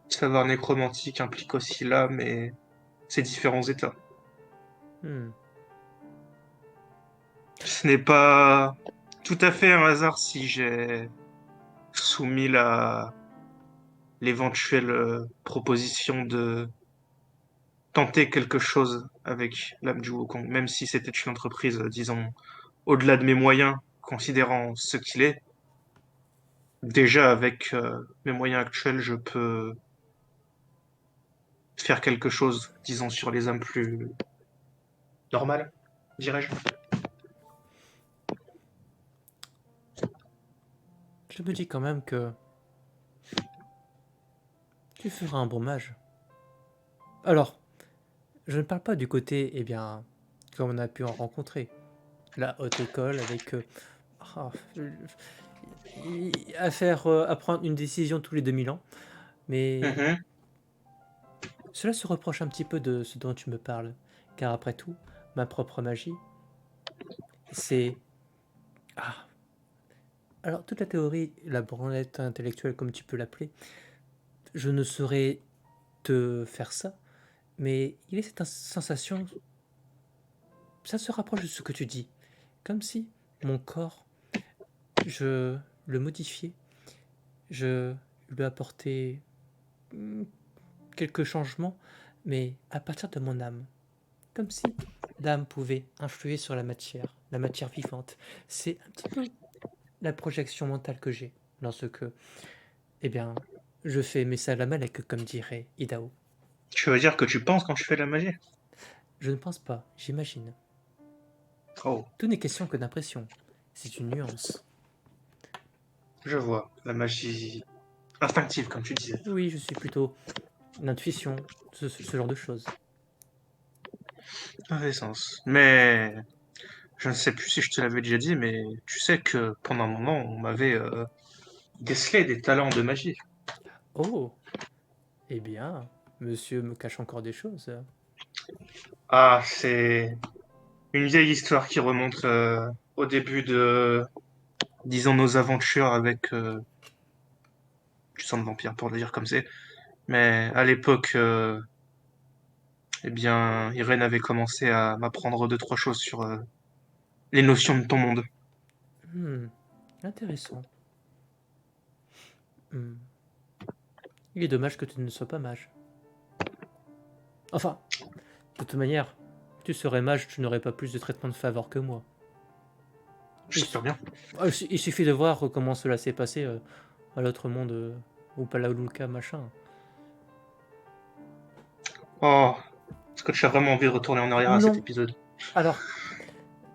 savoir nécromantique implique aussi l'âme et ses différents états. Hmm. Ce n'est pas tout à fait un hasard si j'ai soumis l'éventuelle proposition de tenter quelque chose avec l'âme du Wukong, même si c'était une entreprise, disons, au-delà de mes moyens, considérant ce qu'il est. Déjà, avec mes moyens actuels, je peux faire quelque chose, disons, sur les âmes plus normales, dirais-je. Je me dis quand même que tu feras un bon mage. Alors, je ne parle pas du côté, eh bien, comme on a pu en rencontrer. La haute école avec ah, à prendre une décision tous les 2000 ans. Mais Mhm. cela se reproche un petit peu de ce dont tu me parles. Car après tout, ma propre magie, c'est... Ah, alors toute la théorie, la branlette intellectuelle comme tu peux l'appeler, je ne saurais te faire ça, mais il est cette sensation, ça se rapproche de ce que tu dis. Comme si mon corps, je le modifiais, je lui apportais hmm, quelques changements, mais à partir de mon âme. Comme si l'âme pouvait influer sur la matière vivante. C'est un petit peu la projection mentale que j'ai lorsque, eh bien, je fais mes salamalek, comme dirait Idao. Tu veux dire que tu penses quand tu fais de la magie? Je ne pense pas, j'imagine. Oh, Tout n'est question que d'impression. C'est une nuance. je vois. La magie instinctive, comme tu disais. Oui, je suis plutôt l'intuition, ce genre de choses. Ça fait sens. Mais je ne sais plus si je te l'avais déjà dit, mais tu sais que pendant un moment, on m'avait décelé des talents de magie. Oh, eh bien, monsieur me cache encore des choses. Ah, c'est une vieille histoire qui remonte au début de, disons, nos aventures avec du sang de vampire, pour le dire comme c'est. Mais à l'époque, eh bien, Irène avait commencé à m'apprendre deux, trois choses sur les notions de ton monde. Hmm, intéressant. Hmm. Il est dommage que tu ne sois pas mage. Enfin, de toute manière, tu serais mage, tu n'aurais pas plus de traitement de faveur que moi. Il, J'espère bien. il suffit de voir comment cela s'est passé à l'autre monde, au Palauluka, machin. Oh, est-ce que tu as vraiment envie de retourner en arrière à cet Non, épisode? alors,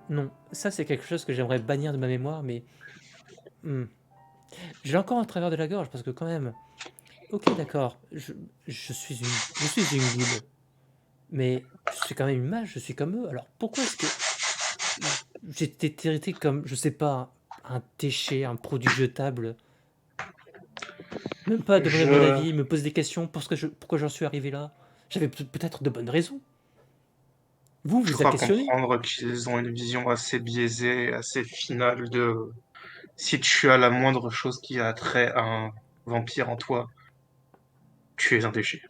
non, ça c'est quelque chose que j'aimerais bannir de ma mémoire, mais hmm, j'ai encore un travers de la gorge parce que quand même, ok d'accord, je suis une goule, mais je suis quand même une mage, je suis comme eux. Alors pourquoi est-ce que j'ai été traité comme, je sais pas, un déchet, un produit jetable? Même pas demander mon Je avis, me poser des questions, pourquoi j'en suis arrivé là? J'avais peut-être de bonnes raisons. Je Vous a crois questionné? comprendre qu'ils ont une vision assez biaisée, assez finale de si tu as la moindre chose qui a trait à un vampire en toi, tu es un déchet.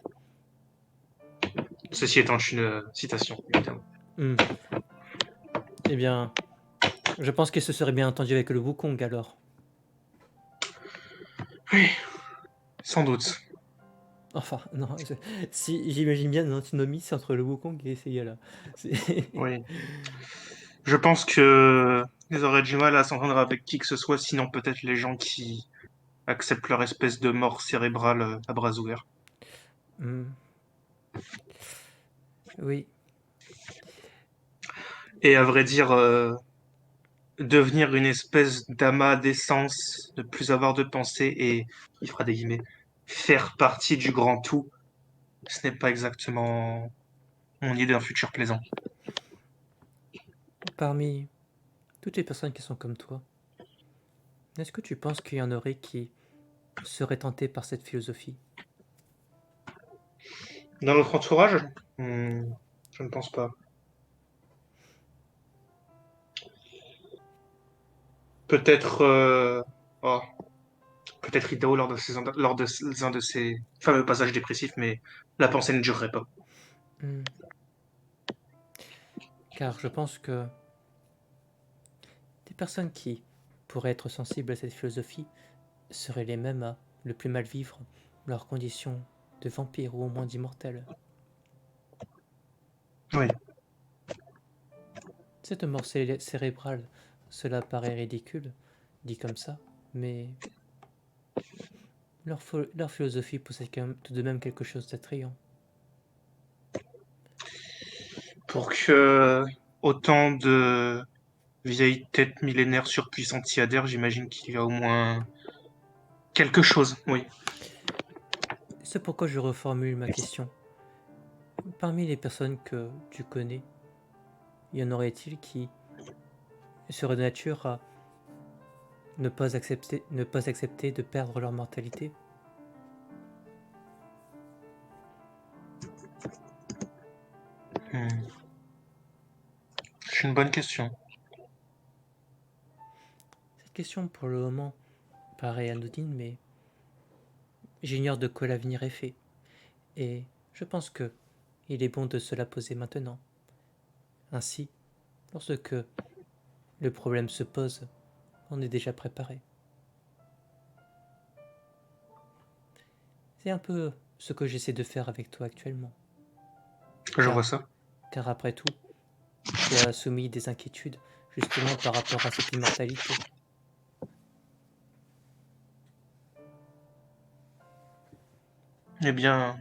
Ceci étant une citation, évidemment. Hmm. Eh bien, je pense que ce serait bien entendu avec le Wukong alors. Oui, sans doute. Enfin, non, si j'imagine bien une antinomie, c'est entre le Wukong et ces gars-là. Oui. Je pense que ils auraient du mal à s'entendre avec qui que ce soit, sinon peut-être les gens qui acceptent leur espèce de mort cérébrale à bras ouverts. Hmm, oui. Et à vrai dire, devenir une espèce d'amas d'essence, ne plus avoir de pensée et, il fera des guillemets, faire partie du grand tout, ce n'est pas exactement mon idée d'un futur plaisant. Parmi toutes les personnes qui sont comme toi, est-ce que tu penses qu'il y en aurait qui seraient tentés par cette philosophie? Dans notre entourage, je ne pense pas. Peut-être, oh, peut-être Idaho lors de un de ses fameux passages dépressifs, mais la pensée ne durerait pas. Hmm, car je pense que des personnes qui pourraient être sensibles à cette philosophie seraient les mêmes à le plus mal vivre leurs conditions de vampire ou au moins d'immortel. Oui, Cette mort cérébrale, cela paraît ridicule, dit comme ça, mais leur philosophie possède quand même tout de même quelque chose d'attrayant. pour que autant de vieilles têtes millénaires surpuissantes y adhèrent, j'imagine qu'il y a au moins quelque chose, oui. C'est pourquoi je reformule ma question. Parmi les personnes que tu connais, y en aurait-il qui seraient de nature à ne pas accepter de perdre leur mortalité? Hmm. C'est une bonne question. Cette question, pour le moment, paraît anodine, mais j'ignore de quoi l'avenir est fait. Et je pense que il est bon de se la poser maintenant. Ainsi, lorsque le problème se pose, on est déjà préparé. C'est un peu ce que j'essaie de faire avec toi actuellement. Je vois Car, ça. car après tout, tu as soumis des inquiétudes justement par rapport à cette immortalité. Eh bien,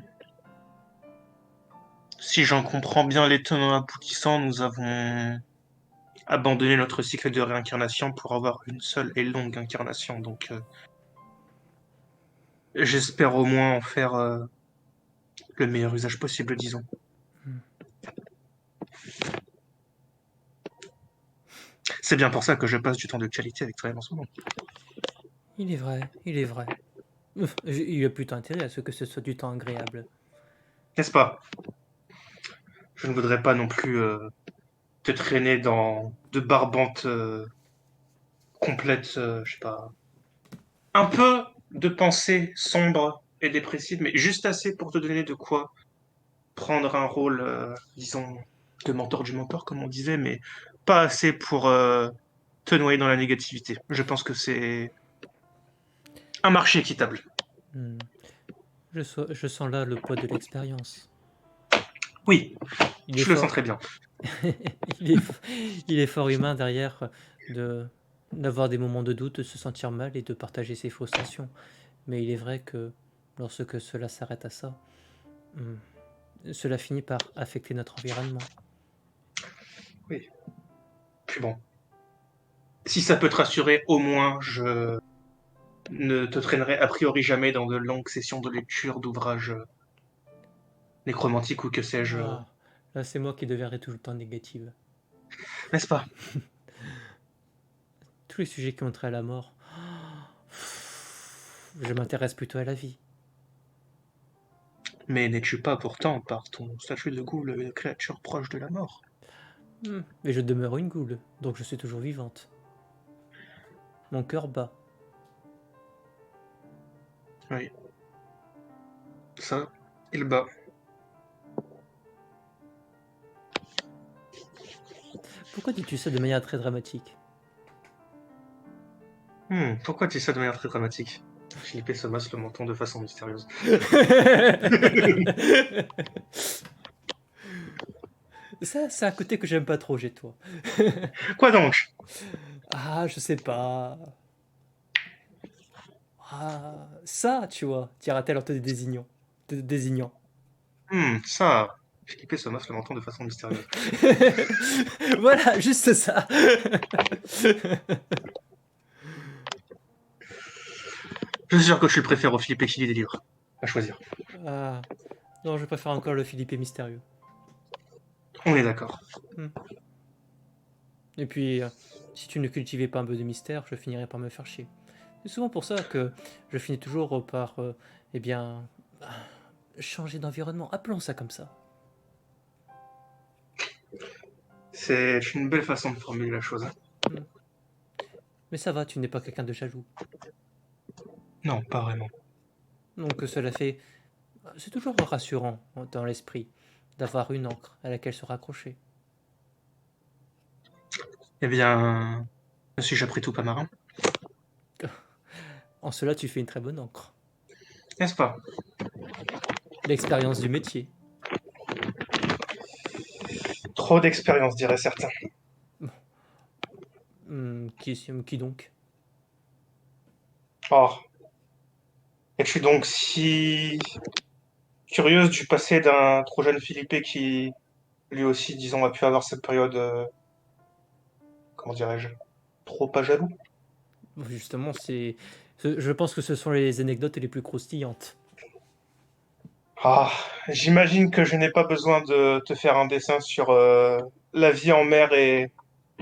si j'en comprends bien les tenants aboutissants, nous avons abandonné notre cycle de réincarnation pour avoir une seule et longue incarnation. Donc, j'espère au moins en faire le meilleur usage possible, disons. Hmm. C'est bien pour ça que je passe du temps de qualité avec toi en ce moment. Il est vrai, il est vrai. Il y a plutôt intérêt à ce que ce soit du temps agréable. N'est-ce pas? Je ne voudrais pas non plus te traîner dans de barbantes complètes, je sais pas. Un peu de pensée sombre et dépressive, mais juste assez pour te donner de quoi prendre un rôle, disons, de mentor du mentor, comme on disait, mais pas assez pour te noyer dans la négativité. Je pense que c'est un marché équitable. Hmm. Je sens là le poids de l'expérience. Oui, Il est je le sens fort, très bien. il est, il est fort humain derrière de d'avoir des moments de doute, de se sentir mal et de partager ses frustrations. Mais il est vrai que lorsque cela s'arrête à ça, cela finit par affecter notre environnement. Oui. Puis bon, si ça peut te rassurer, au moins je ne te traînerai a priori jamais dans de longues sessions de lecture d'ouvrages nécromantiques ou que sais-je. Ah, là c'est moi qui deviendrai tout le temps négative. N'est-ce pas? Tous les sujets qui ont trait à la mort, je m'intéresse plutôt à la vie. Mais n'es-tu pas pourtant, par ton statut de ghoul, une créature proche de la mort? Mais je demeure une goule, donc je suis toujours vivante. Mon cœur bat. Oui, ça, il bat. Pourquoi dis-tu ça de manière très dramatique? Pourquoi dis ça de manière très dramatique? Philippe se masse le menton de façon mystérieuse. Ça, c'est un côté que j'aime pas trop chez toi. Quoi donc? Ah, je sais pas. Ah, ça, tu vois, dira-t-elle en te désignant. Te désignant. Ça. Philippe se masse le menton de façon mystérieuse. Voilà, juste ça. Je suis sûr que je préfère au Philippe qui lit des livres. À choisir. Ah, non, je préfère encore le Philippe mystérieux. On est d'accord. Hmm. Et puis, si tu ne cultivais pas un peu de mystère, je finirais par me faire chier. C'est souvent pour ça que je finis toujours par, eh bien, changer d'environnement. Appelons ça comme ça. C'est une belle façon de formuler la chose. Hmm. Mais ça va, tu n'es pas quelqu'un de jaloux. Non, pas vraiment. Donc cela fait... C'est toujours rassurant dans l'esprit d'avoir une encre à laquelle se raccrocher. Eh bien, ne suis-je après tout pas marin? En cela, tu fais une très bonne encre. N'est-ce pas? L'expérience du métier. Trop d'expérience, diraient certains. Qui donc? Oh, es-tu donc si curieuse du passé d'un trop jeune Philippe qui lui aussi, disons, a pu avoir cette période, comment dirais-je, trop pas jaloux. Justement, je pense que ce sont les anecdotes les plus croustillantes. Ah, j'imagine que je n'ai pas besoin de te faire un dessin sur la vie en mer et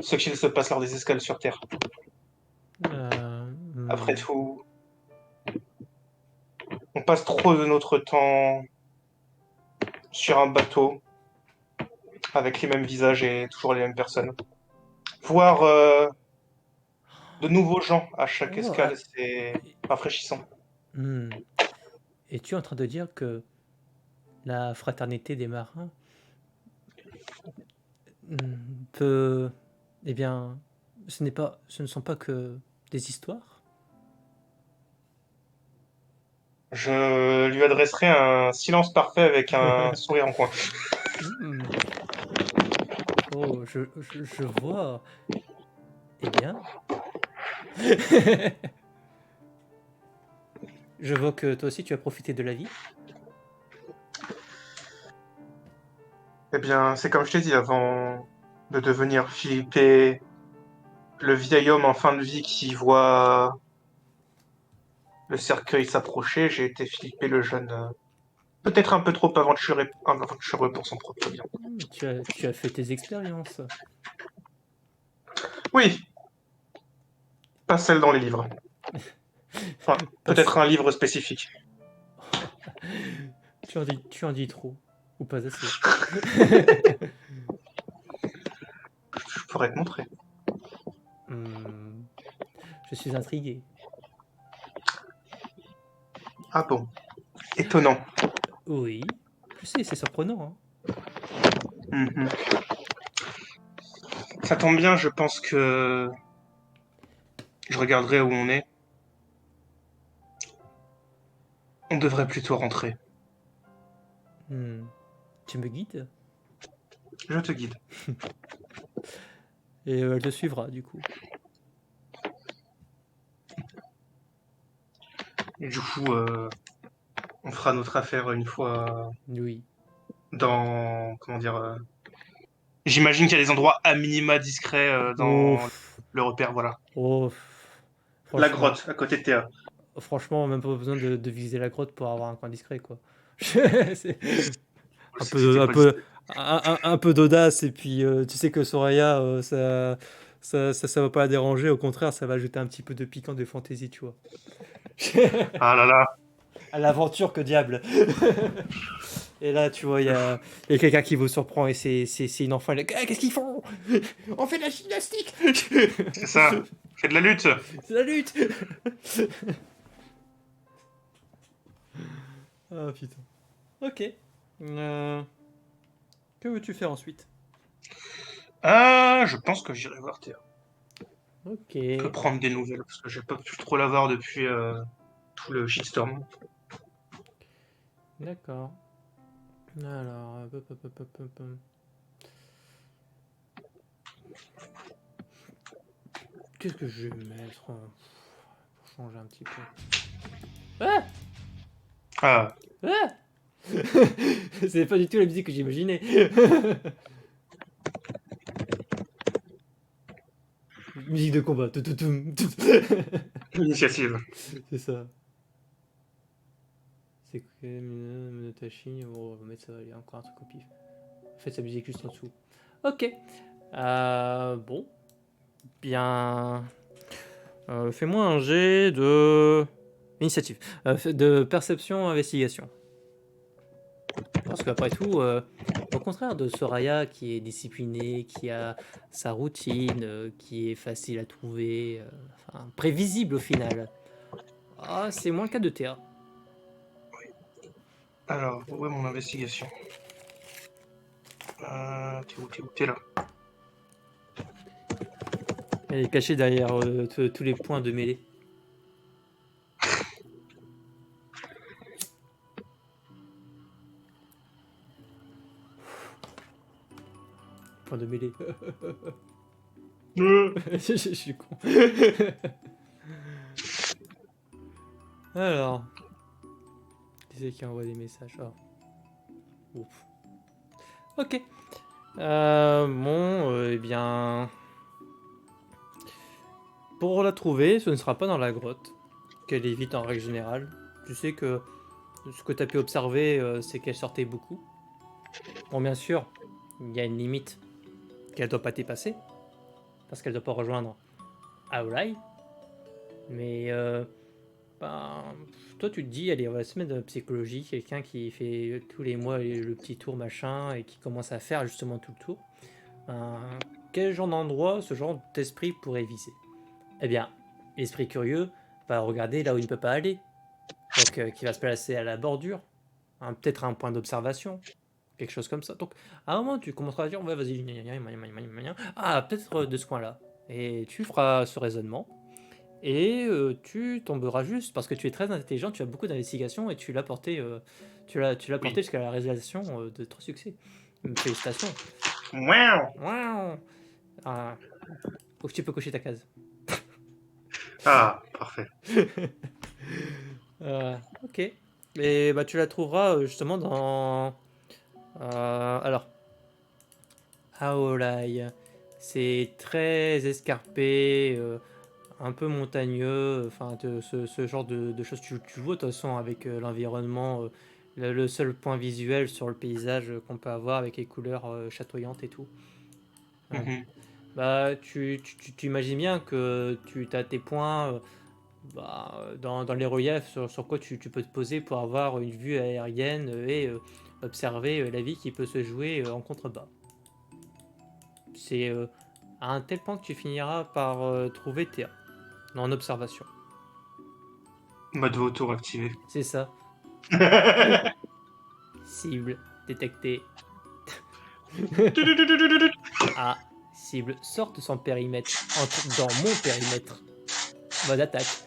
ce qu'il se passe lors des escales sur Terre. Après Hmm. tout, on passe trop de notre temps sur un bateau avec les mêmes visages et toujours les mêmes personnes. Voir de nouveaux gens à chaque Oh, ah, escale, c'est rafraîchissant. hmm. Es-tu en train de dire que la fraternité des marins peut... Eh bien, ce ne sont pas que des histoires? Je lui adresserai un silence parfait avec un sourire en coin. Hmm. Oh, je vois. Eh bien, je vois que toi aussi tu as profité de la vie. Eh bien, c'est comme je t'ai dit, avant de devenir Philippe, le vieil homme en fin de vie qui voit le cercueil s'approcher, j'ai été Philippe le jeune, peut-être un peu trop aventureux pour son propre bien. Tu as fait tes expériences. Oui, pas celle dans les livres. Enfin, Passe. peut-être un livre spécifique. Tu en dis trop. Ou pas assez. Je pourrais te montrer. Hmm, je suis intrigué. Ah bon, étonnant. Oui. Je sais, c'est surprenant, hein. Mhm. Ça tombe bien, je pense que je regarderai où on est. On devrait plutôt rentrer. Hmm. Tu me guides? Je te guide. Et elle te suivra, du coup. Et du coup, on fera notre affaire une fois Oui. dans... Comment dire j'imagine qu'il y a des endroits à minima discrets Oh, dans le repère, voilà. oh, La franchement, grotte, à côté de Théa. franchement, même pas besoin de viser la grotte pour avoir un coin discret, quoi. C'est un C'est que c'était pas discret. un peu d'audace, et puis tu sais que Soraya, ça va pas la déranger, au contraire, ça va ajouter un petit peu de piquant, de fantaisie, tu vois. Ah là là. À l'aventure, que diable! Et là, tu vois, il y a quelqu'un qui vous surprend, et c'est une enfant, elle est là, ah, qu'est-ce qu'ils font? On fait de la gymnastique! C'est ça. Fais de la lutte. C'est la lutte! Ah putain. Ok. Que veux-tu faire ensuite? Ah, je pense que j'irai voir Théa. Ok. Que prendre des nouvelles, parce que j'ai pas pu trop la voir depuis tout le shitstorm. D'accord. Alors, hop, hop, hop, hop, hop. Qu'est-ce que je vais mettre pour changer un petit peu? Ah! Ah, Ah! C'est pas du tout la musique que j'imaginais. Musique de combat. Tout, tout, tout, tout. l'initiative. C'est ça. C'est que Monotachi, on va mettre ça, il y a encore un truc au pif. En fait, sa musique juste en dessous. Ok. Bon. Bien. Fais-moi un jet de. Initiative. De perception investigation. Parce qu'après tout, au contraire de Soraya qui est disciplinée, qui a sa routine, qui est facile à trouver, enfin, prévisible au final. Ah, c'est moins le cas de Théa. Alors, où est mon investigation t'es où, t'es là. Elle est cachée derrière tous les points de mêlée. Points de mêlée. Je suis con. Alors, qui c'est qui envoie des messages? Ah, ouf. Ok. Bon, eh bien, pour la trouver, ce ne sera pas dans la grotte, qu'elle évite en règle générale. Tu sais que ce que tu as pu observer, c'est qu'elle sortait beaucoup. Bon, bien sûr, il y a une limite qu'elle doit pas dépasser, parce qu'elle doit pas rejoindre Aolai. Mais ben, toi, tu te dis, allez, on va se mettre dans la psychologie, quelqu'un qui fait tous les mois le petit tour machin et qui commence à faire justement tout le tour. Ben, quel genre d'endroit ce genre d'esprit pourrait viser? Eh bien, l'esprit curieux va regarder là où il ne peut pas aller. Donc, qui va se placer à la bordure, hein, peut-être un point d'observation, quelque chose comme ça. Donc, à un moment, tu commenceras à dire, ouais, vas-y, ah, peut-être de ce coin-là. Et tu feras ce raisonnement. Et tu tomberas juste parce que tu es très intelligent, tu as beaucoup d'investigation et tu l'as porté, tu l'as porté Oui. jusqu'à la réalisation de 3 succès. Félicitations. Wow. Waouh. Ah, tu peux cocher ta case. Ah, parfait. Ok. Et bah tu la trouveras justement dans. Alors, Aolai. C'est très escarpé, un peu montagneux, enfin ce genre de choses. Tu vois de toute façon avec l'environnement, le seul point visuel sur le paysage qu'on peut avoir avec les couleurs chatoyantes et tout. Ouais. Mhm. Bah tu imagines bien que tu as tes points dans les reliefs sur quoi tu peux te poser pour avoir une vue aérienne et observer la vie qui peut se jouer en contrebas. C'est à un tel point que tu finiras par trouver Théa en observation. Mode vautour activé. C'est ça. Cible détectée. Ah, cible sort de son périmètre, entre dans mon périmètre. Mode attaque.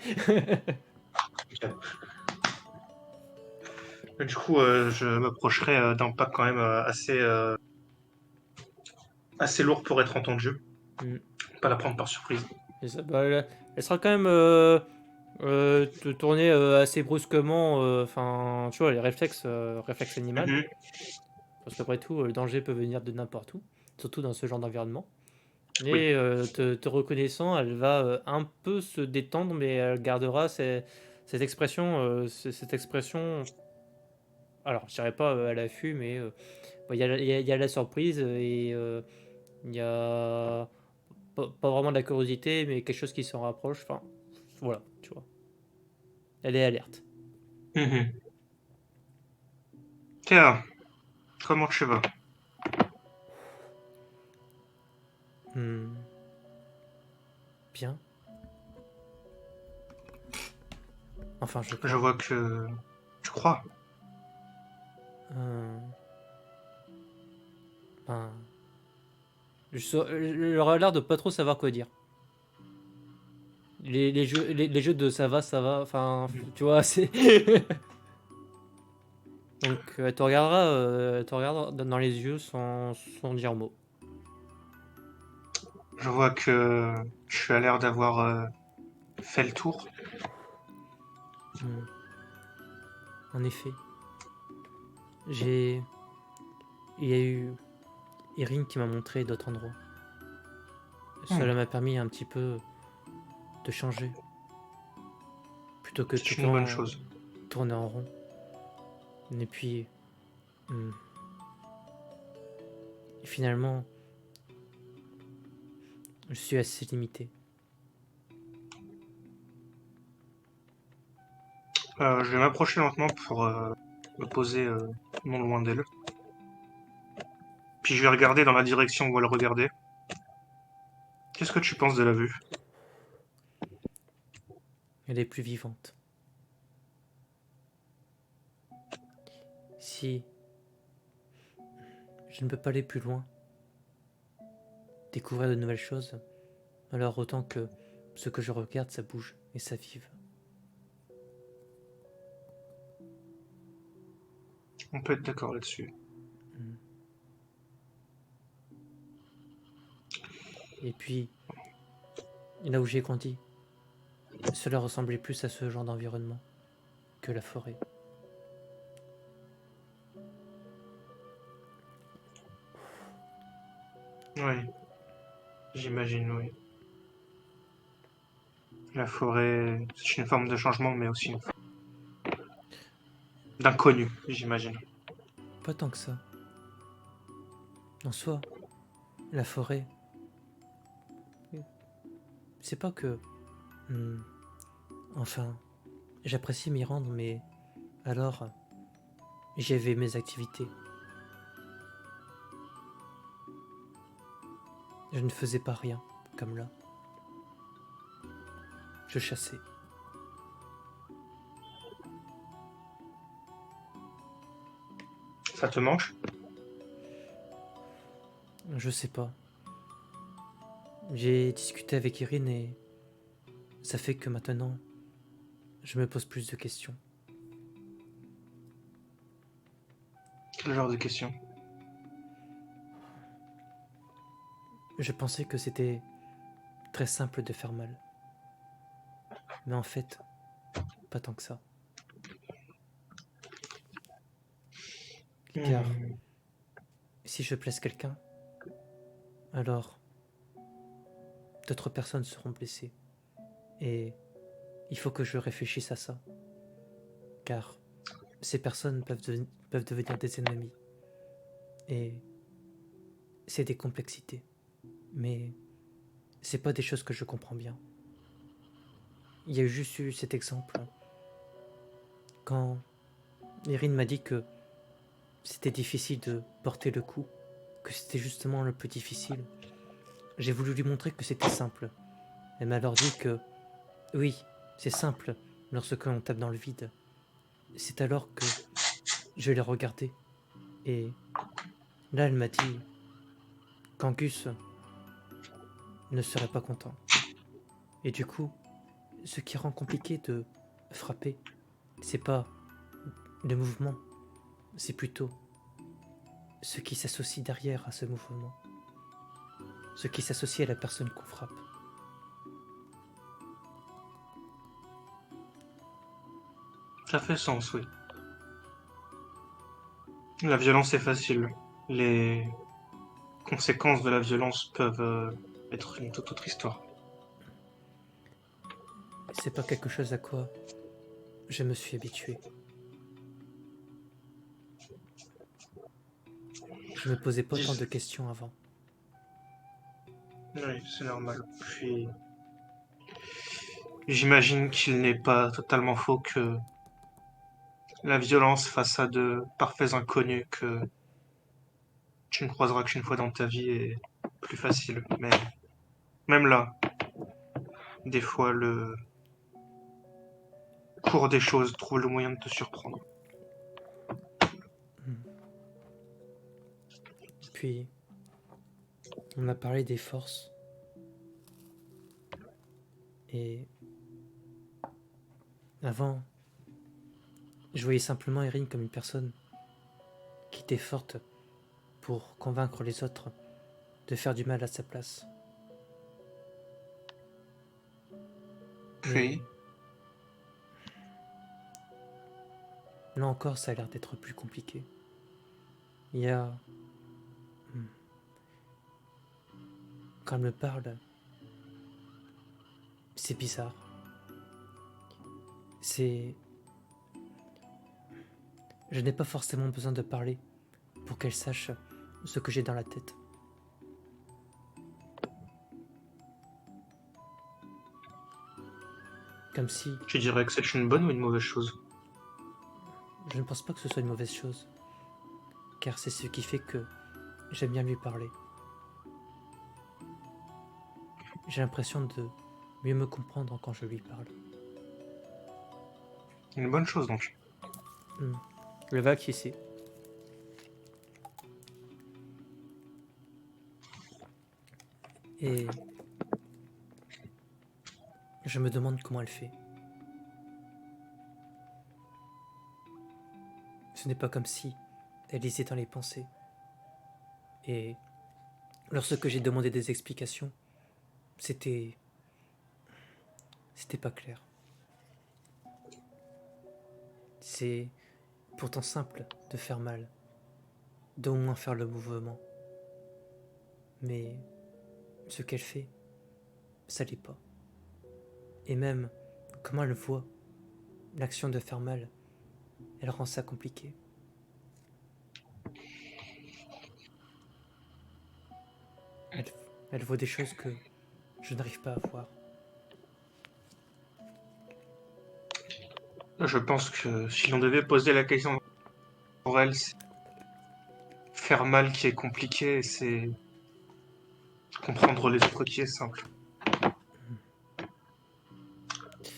Du coup, je m'approcherai d'un pas quand même assez lourd pour être entendu. Hmm, Pas la prendre par surprise. c'est ça. Bah, elle sera quand même te tourner assez brusquement. Enfin, tu vois, les réflexes animal. Mhm. Parce qu'après tout, le danger peut venir de n'importe où, surtout dans ce genre d'environnement. Oui. Et te reconnaissant, elle va un peu se détendre, mais elle gardera cette expression. Cette expression. Alors, je dirais pas à l'affût, mais bon, il y a la surprise et il y a pas vraiment de la curiosité, mais quelque chose qui s'en rapproche. Enfin, voilà, tu vois. Elle est alerte. Mhm. Tiens, comment tu vas? Hmm, bien. Enfin, je Je crois. vois que tu crois. Euh, ben, elle aura l'air de pas trop savoir quoi dire. Les jeux de ça va, enfin, tu vois, c'est. Donc, elle te regardera dans les yeux sans dire mot. Je vois que tu as l'air d'avoir fait le tour. Hmm, en effet, j'ai. Il y a eu Erin qui m'a montré d'autres endroits. Hmm, Cela m'a permis un petit peu de changer, plutôt que tout c'est le une bonne temps chose. tourner en rond. Et puis, hmm, finalement, je suis assez limité. Je vais m'approcher lentement pour me poser non loin d'elle. Puis je vais regarder dans la direction où elle regardait. Qu'est-ce que tu penses de la vue? Elle est plus vivante. Si je ne peux pas aller plus loin, découvrir de nouvelles choses, alors autant que ce que je regarde, ça bouge et ça vive. On peut être d'accord là-dessus. Hmm. Et puis, là où j'ai grandi, cela ressemblait plus à ce genre d'environnement que la forêt. Oui, j'imagine, oui. La forêt, c'est une forme de changement, mais aussi une forme d'inconnu, j'imagine. Pas tant que ça. En soi, la forêt, c'est pas que... hmm, enfin, j'apprécie m'y rendre, mais alors, j'avais mes activités. Je ne faisais pas rien, comme là. Je chassais. Ça te manque? Je sais pas. J'ai discuté avec Irine et ça fait que maintenant, je me pose plus de questions. Quel genre de question? Je pensais que c'était très simple de faire mal. Mais en fait, pas tant que ça. Car Hmm. si je blesse quelqu'un, alors d'autres personnes seront blessées. Et il faut que je réfléchisse à ça. Car ces personnes peuvent devenir des ennemis. Et c'est des complexités. Mais c'est pas des choses que je comprends bien. Il y a juste eu cet exemple quand Irine m'a dit que c'était difficile de porter le coup, que c'était justement le plus difficile. J'ai voulu lui montrer que c'était simple. Elle m'a alors dit que oui, c'est simple lorsque l'on tape dans le vide. C'est alors que je l'ai regardé et là elle m'a dit qu'Angus ne serait pas content. Et du coup, ce qui rend compliqué de frapper, c'est pas le mouvement, c'est plutôt ce qui s'associe derrière à ce mouvement, ce qui s'associe à la personne qu'on frappe. Ça fait sens, oui. La violence est facile. Les conséquences de la violence peuvent être une toute autre histoire. C'est pas quelque chose à quoi je me suis habitué. Je me posais pas tant de Dis- questions avant. Oui, c'est normal. Puis, j'imagine qu'il n'est pas totalement faux que la violence face à de parfaits inconnus que tu ne croiseras qu'une fois dans ta vie est plus facile. Mais même là, des fois, le cours des choses trouve le moyen de te surprendre. Hmm. Puis, on a parlé des forces et avant, je voyais simplement Erin comme une personne qui était forte pour convaincre les autres de faire du mal à sa place. Mais Puis, là encore, ça a l'air d'être plus compliqué. Il y a... hmm, quand elle me parle, c'est bizarre. C'est... Je n'ai pas forcément besoin de parler pour qu'elle sache ce que j'ai dans la tête. Comme si... tu dirais que c'est une bonne ou une mauvaise chose? Je ne pense pas que ce soit une mauvaise chose, car c'est ce qui fait que j'aime bien lui parler. J'ai l'impression de mieux me comprendre quand je lui parle. Une bonne chose donc. Hmm. Le vague ici. Et je me demande comment elle fait. Ce n'est pas comme si elle lisait dans les pensées. Et lorsque j'ai demandé des explications, c'était... c'était pas clair. C'est pourtant simple de faire mal, d'au moins faire le mouvement. Mais ce qu'elle fait, ça l'est pas. Et même, comment elle voit l'action de faire mal, elle rend ça compliqué. Elle, elle voit des choses que je n'arrive pas à voir. Je pense que si l'on devait poser la question pour elle, c'est faire mal qui est compliqué, et c'est comprendre les autres qui est simple.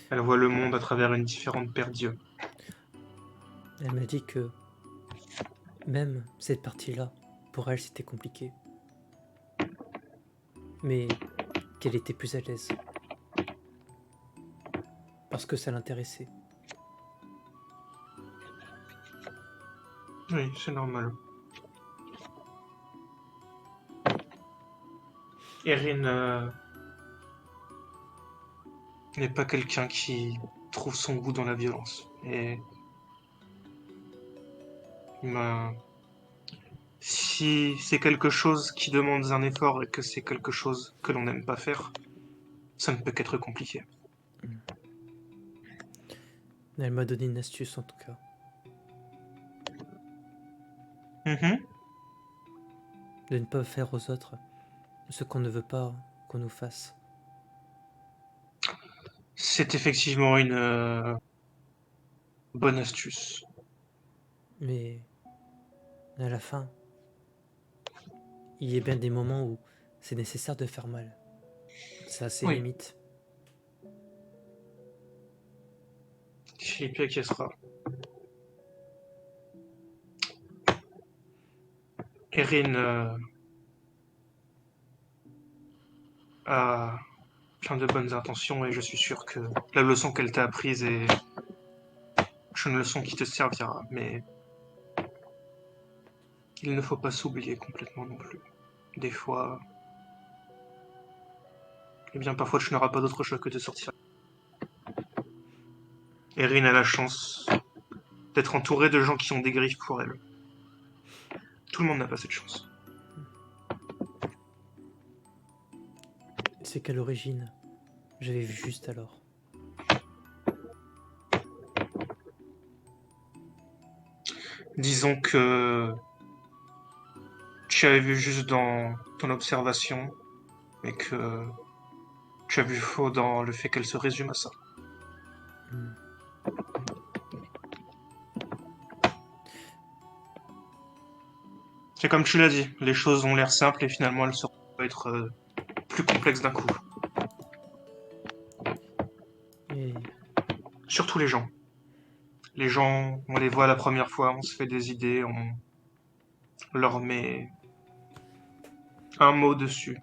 Elle voit le monde à travers une différente paire d'yeux. Elle m'a dit que même cette partie-là, pour elle, c'était compliqué. Mais qu'elle était plus à l'aise. Parce que ça l'intéressait. Oui, c'est normal. Erin n'est pas quelqu'un qui trouve son goût dans la violence. Et ben, si c'est quelque chose qui demande un effort et que c'est quelque chose que l'on n'aime pas faire, ça ne peut qu'être compliqué. Elle m'a donné une astuce en tout cas. Mhm. De ne pas faire aux autres ce qu'on ne veut pas qu'on nous fasse. C'est effectivement une bonne astuce. Mais à la fin, il y a bien des moments où c'est nécessaire de faire mal. Ça a ses Oui, limites. Philippe acquiescera. Erin a plein de bonnes intentions et je suis sûr que la leçon qu'elle t'a apprise est une leçon qui te servira. Mais il ne faut pas s'oublier complètement non plus. Des fois, eh bien parfois tu n'auras pas d'autre choix que de sortir. Erin a la chance d'être entourée de gens qui ont des griffes pour elle. Tout le monde n'a pas cette chance. C'est qu'à l'origine, j'avais vu juste alors. Disons que tu avais vu juste dans ton observation, mais que tu as vu faux dans le fait qu'elle se résume à ça. Hmm. C'est comme tu l'as dit, les choses ont l'air simples et finalement elles seront être plus complexes d'un coup. Et Surtout les gens. Les gens, on les voit la première fois, on se fait des idées, on leur met un mot dessus.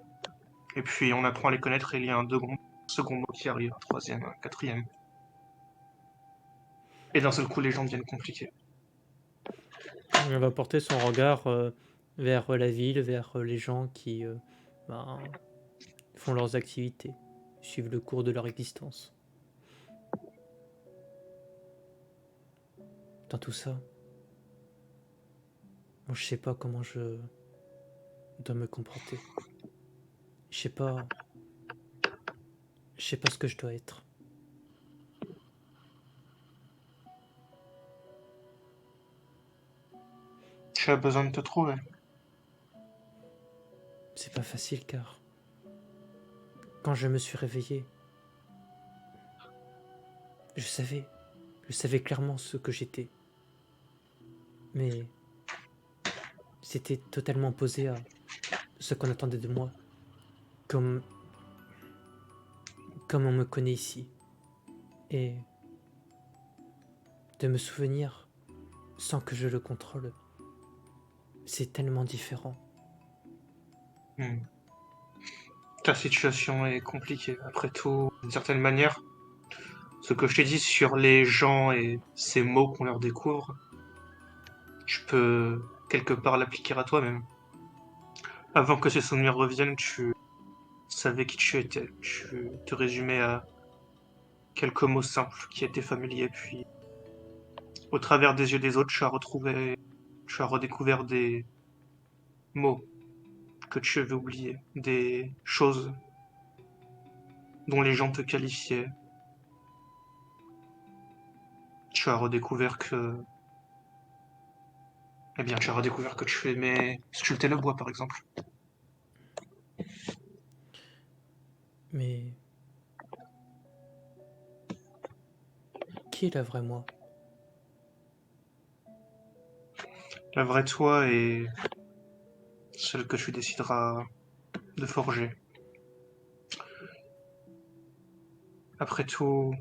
Et puis on apprend à les connaître et il y a un second mot qui arrive, un troisième, un quatrième. Et d'un seul coup, les gens deviennent compliqués. elle va porter son regard vers la ville, vers les gens qui ben, font leurs activités, suivent le cours de leur existence. Dans tout ça, moi, je sais pas comment je dois me comporter. Je sais pas. Je sais pas ce que je dois être. Tu as besoin de te trouver. C'est pas facile car quand je me suis réveillé, je savais. Je savais clairement ce que j'étais. Mais c'était totalement opposé à ce qu'on attendait de moi. Comme, comme on me connaît ici. Et de me souvenir sans que je le contrôle, c'est tellement différent. Hmm. Ta situation est compliquée. Après tout, d'une certaine manière, ce que je t'ai dit sur les gens et ces mots qu'on leur découvre, tu peux quelque part l'appliquer à toi-même. Avant que ces souvenirs reviennent, tu savais qui tu étais. Tu te résumais à quelques mots simples qui étaient familiers, puis au travers des yeux des autres, tu as redécouvert des mots que tu avais oubliées, des choses dont les gens te qualifiaient. Tu as redécouvert que, eh bien, tu as redécouvert que tu aimais sculpter le bois, par exemple. Mais qui est la vraie moi? La vraie toi est celle que tu décideras de forger. Après tout,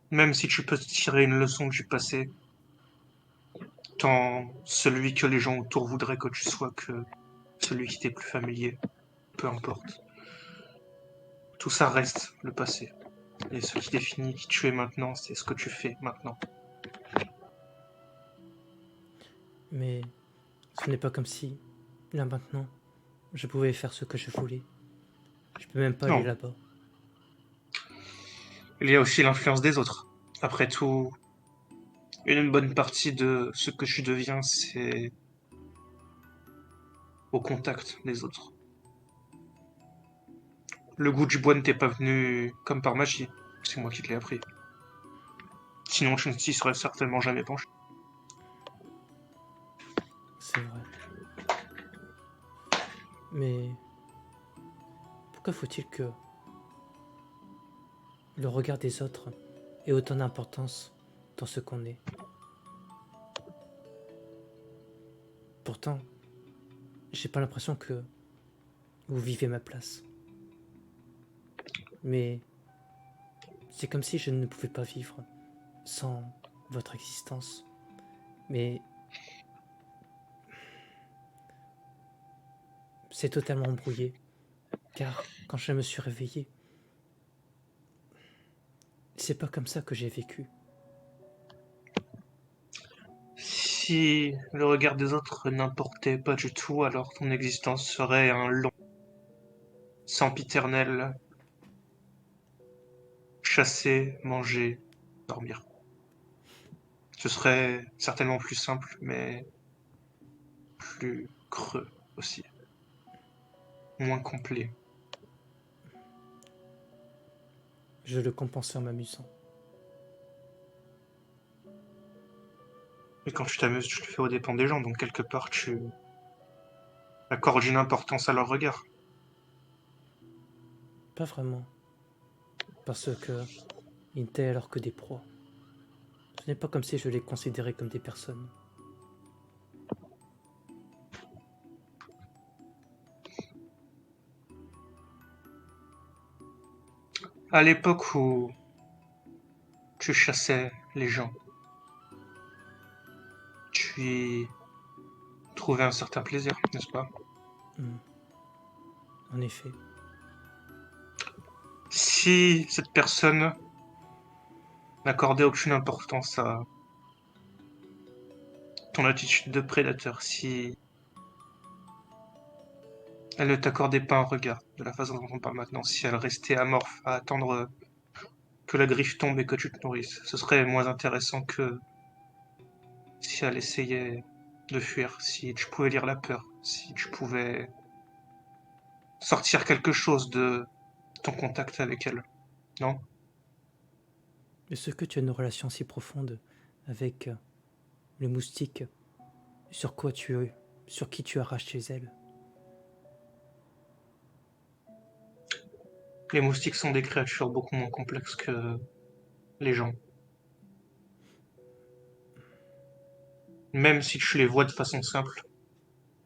même si tu peux tirer une leçon du passé, tant celui que les gens autour voudraient que tu sois que celui qui t'est plus familier, peu importe. Tout ça reste le passé. Et ce qui définit qui tu es maintenant, c'est ce que tu fais maintenant. Mais ce n'est pas comme si, là maintenant, je pouvais faire ce que je voulais. Je peux même pas aller Non, là-bas. il y a aussi l'influence des autres. Après tout, une bonne partie de ce que tu deviens, c'est au contact des autres. Le goût du bois ne t'est pas venu comme par magie. C'est moi qui te l'ai appris. Sinon, tu ne t'y serais certainement jamais penché. C'est vrai. Mais pourquoi faut-il que le regard des autres ait autant d'importance dans ce qu'on est? Pourtant, j'ai pas l'impression que vous vivez ma place. Mais c'est comme si je ne pouvais pas vivre sans votre existence. Mais c'est totalement embrouillé, car quand je me suis réveillé, c'est pas comme ça que j'ai vécu. Si le regard des autres n'importait pas du tout, alors ton existence serait un long, sempiternel, chasser, manger, dormir. Ce serait certainement plus simple, mais plus creux aussi, moins complet. Je le compensais en m'amusant. Et quand tu t'amuses, tu le fais aux dépens des gens, donc quelque part tu accordes une importance à leur regard. Pas vraiment, parce que ils n'étaient alors que des proies. Ce n'est pas comme si je les considérais comme des personnes. À l'époque où tu chassais les gens, tu y trouvais un certain plaisir, n'est-ce pas? Hmm. En effet, Si cette personne n'accordait aucune importance à ton attitude de prédateur, si elle ne t'accordait pas un regard de la façon dont on parle maintenant, si elle restait amorphe à attendre que la griffe tombe et que tu te nourrisses, ce serait moins intéressant que si elle essayait de fuir, si tu pouvais lire la peur, si tu pouvais sortir quelque chose de ton contact avec elle, non? est-ce que tu as une relation si profonde avec le moustique sur qui tu arraches les ailes? Les moustiques sont des créatures beaucoup moins complexes que les gens. Même si tu les vois de façon simple,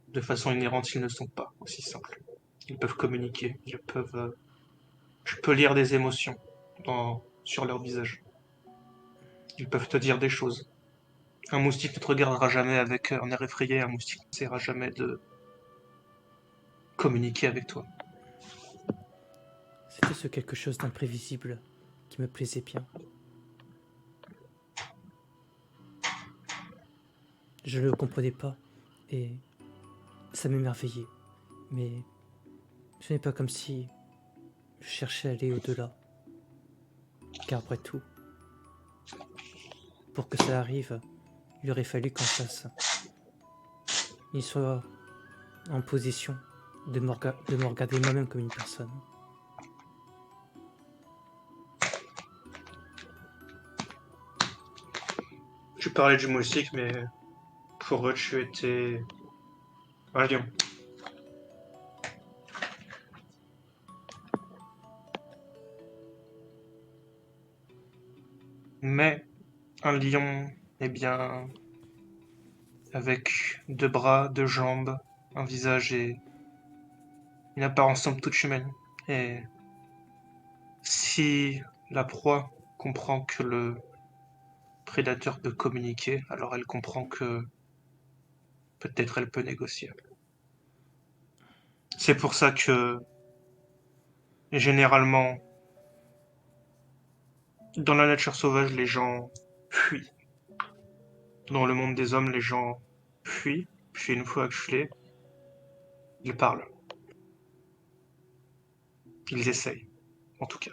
de façon inhérente, ils ne sont pas aussi simples. Ils peuvent communiquer, ils peuvent... tu peux lire des émotions sur leur visage. Ils peuvent te dire des choses. Un moustique ne te regardera jamais avec un air effrayé, un moustique n'essaiera jamais de communiquer avec toi. C'était ce quelque chose d'imprévisible qui me plaisait bien. Je ne le comprenais pas et ça m'émerveillait. Mais ce n'est pas comme si je cherchais à aller au-delà. Car après tout, pour que ça arrive, il aurait fallu qu'en face, il soit en position de me regarder moi-même comme une personne. Tu parlais du moustique, mais pour eux, tu étais un lion. Mais un lion, eh bien, avec deux bras, deux jambes, un visage et une apparence somme toute humaine. Et si la proie comprend que le prédateur peut communiquer, alors elle comprend que peut-être elle peut négocier. C'est pour ça que, généralement, dans la nature sauvage, les gens fuient. Dans le monde des hommes, les gens fuient. Puis une fois acculés, ils parlent. Ils essayent, en tout cas.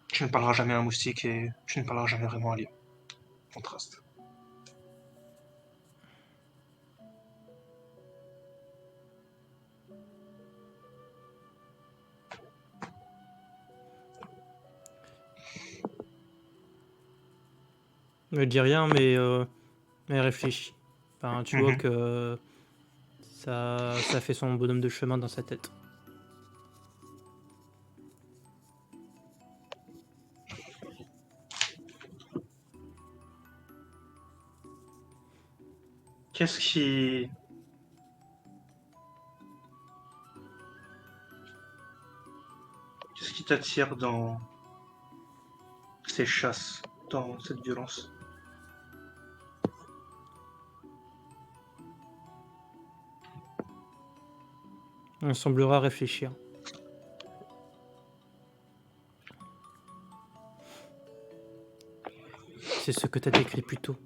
Tu ne parleras jamais à un moustique et tu ne parleras jamais vraiment à un lion. Contraste. Ne dis rien, mais réfléchis. Enfin, tu vois Mhm. que ça fait son bonhomme de chemin dans sa tête. Qu'est-ce qui... Qu'est-ce qui t'attire dans ces chasses, dans cette violence? On semblera réfléchir. C'est ce que t'as décrit plus tôt.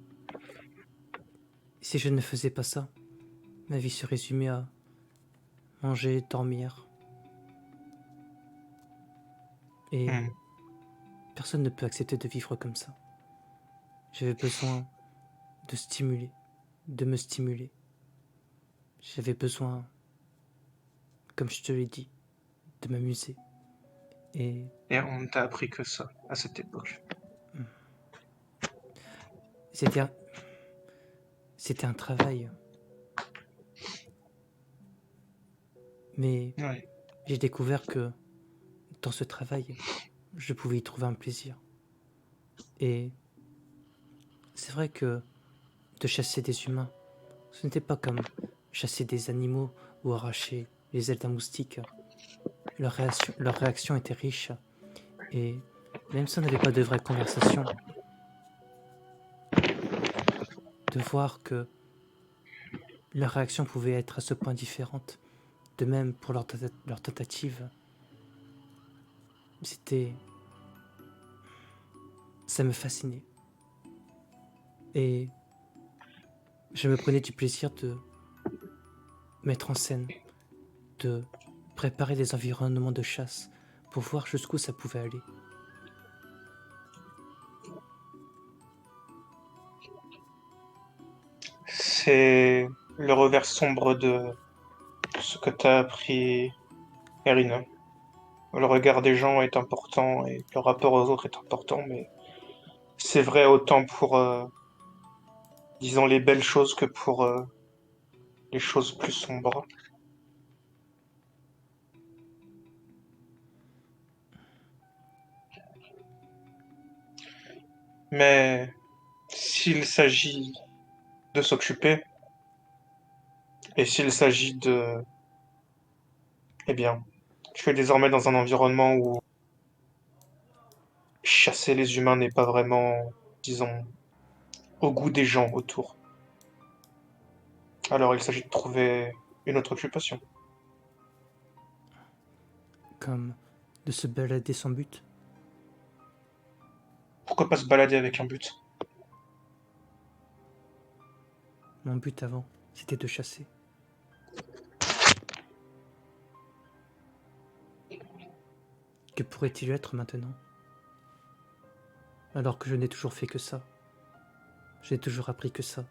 Si je ne faisais pas ça, ma vie se résumait à manger, dormir. Et Hmm. personne ne peut accepter de vivre comme ça. J'avais besoin de stimuler, de me stimuler. J'avais besoin, comme je te l'ai dit, de m'amuser. Et Et on ne t'a appris que ça, à cette époque. c'était un, c'était un travail. Mais Ouais. j'ai découvert que dans ce travail, je pouvais y trouver un plaisir. Et c'est vrai que de chasser des humains, ce n'était pas comme chasser des animaux ou arracher les ailes d'un moustique. Leur réaction était riche. Et même si on n'avait pas de vraie conversation, de voir que leur réaction pouvait être à ce point différente, de même pour leur tentative, c'était... ça me fascinait. Et je me prenais du plaisir de mettre en scène, de préparer des environnements de chasse pour voir jusqu'où ça pouvait aller. C'est le revers sombre de ce que t'as appris, Erina. Le regard des gens est important et le rapport aux autres est important, mais c'est vrai autant pour, disons, les belles choses que pour les choses plus sombres. Mais s'il s'agit de s'occuper, et s'il s'agit de... Eh bien, tu es désormais dans un environnement où chasser les humains n'est pas vraiment, disons, au goût des gens autour. Alors il s'agit de trouver une autre occupation. Comme de se balader sans but. Pourquoi pas se balader avec un but? Mon but avant, c'était de chasser. Que pourrait-il être maintenant? Alors que je n'ai toujours fait que ça. J'ai toujours appris que ça.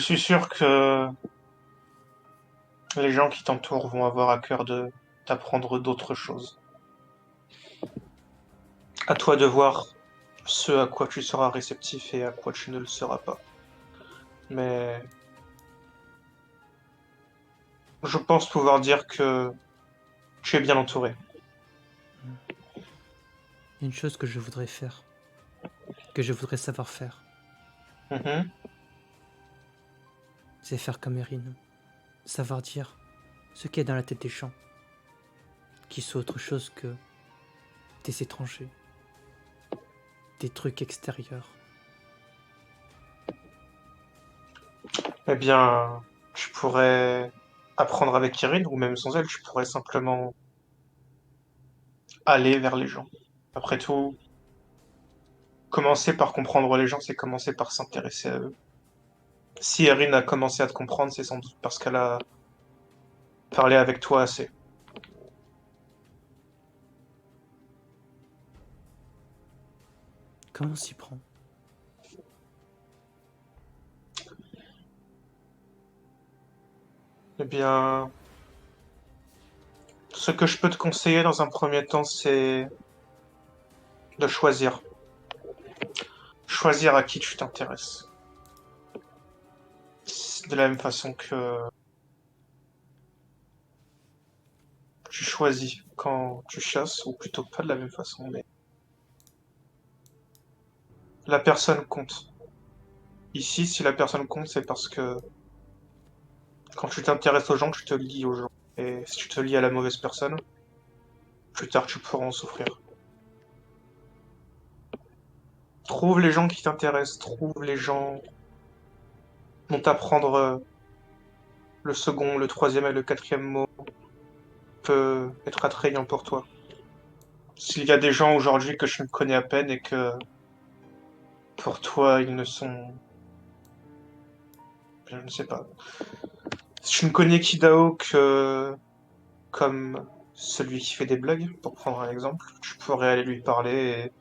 suis sûr que les gens qui t'entourent vont avoir à cœur de t'apprendre d'autres choses. À toi de voir ce à quoi tu seras réceptif et à quoi tu ne le seras pas. Mais je pense pouvoir dire que tu es bien entouré. Il y a une chose que je voudrais faire, que je voudrais savoir faire, Mhm. c'est faire comme Erin. Savoir dire ce qu'il y a dans la tête des gens, qui soit autre chose que des étrangers, des trucs extérieurs. Eh bien, tu pourrais apprendre avec Kirin, ou même sans elle, tu pourrais simplement aller vers les gens. Après tout, commencer par comprendre les gens, c'est commencer par s'intéresser à eux. Si Erin a commencé à te comprendre, c'est sans doute parce qu'elle a parlé avec toi assez. Comment on s'y prend? Eh bien, ce que je peux te conseiller dans un premier temps, c'est de choisir. Choisir à qui tu t'intéresses. De la même façon que tu choisis quand tu chasses, ou plutôt pas de la même façon, mais la personne compte. Ici, si la personne compte, c'est parce que quand tu t'intéresses aux gens, tu te lies aux gens. Et si tu te lies à la mauvaise personne, plus tard tu pourras en souffrir. Trouve les gens qui t'intéressent, trouve les gens dont apprendre le second, le troisième et le quatrième mot peut être attrayant pour toi. S'il y a des gens aujourd'hui que je ne connais à peine et que pour toi ils ne sont... Je ne sais pas. Si tu ne connais Kidao que comme celui qui fait des blagues, pour prendre un exemple, tu pourrais aller lui parler et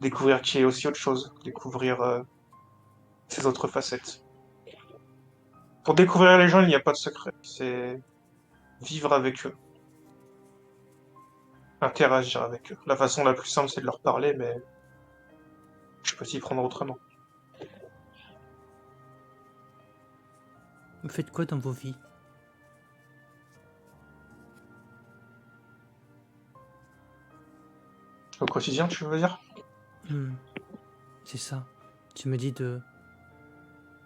découvrir qui est aussi autre chose, découvrir ses autres facettes. Pour découvrir les gens, il n'y a pas de secret. C'est vivre avec eux, interagir avec eux. La façon la plus simple, c'est de leur parler, mais je peux s'y prendre autrement. Vous faites quoi dans vos vies? Au quotidien, tu veux dire? Hmm, c'est ça. Tu me dis de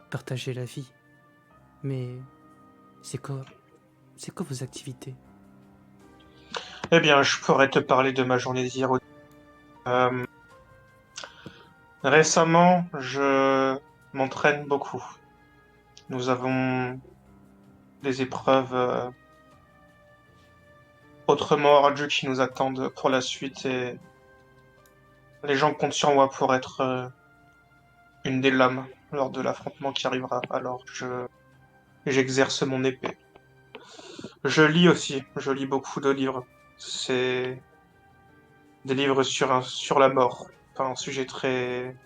partager la vie. Mais c'est quoi vos activités? Eh bien, je pourrais te parler de ma journée d'hier. Euh, Récemment, je m'entraîne beaucoup. Nous avons des épreuves autrement ardues qui nous attendent pour la suite et les gens comptent sur moi pour être une des lames lors de l'affrontement qui arrivera. Alors, j'exerce mon épée. Je lis aussi, je lis beaucoup de livres. C'est des livres sur la mort. Pas un sujet très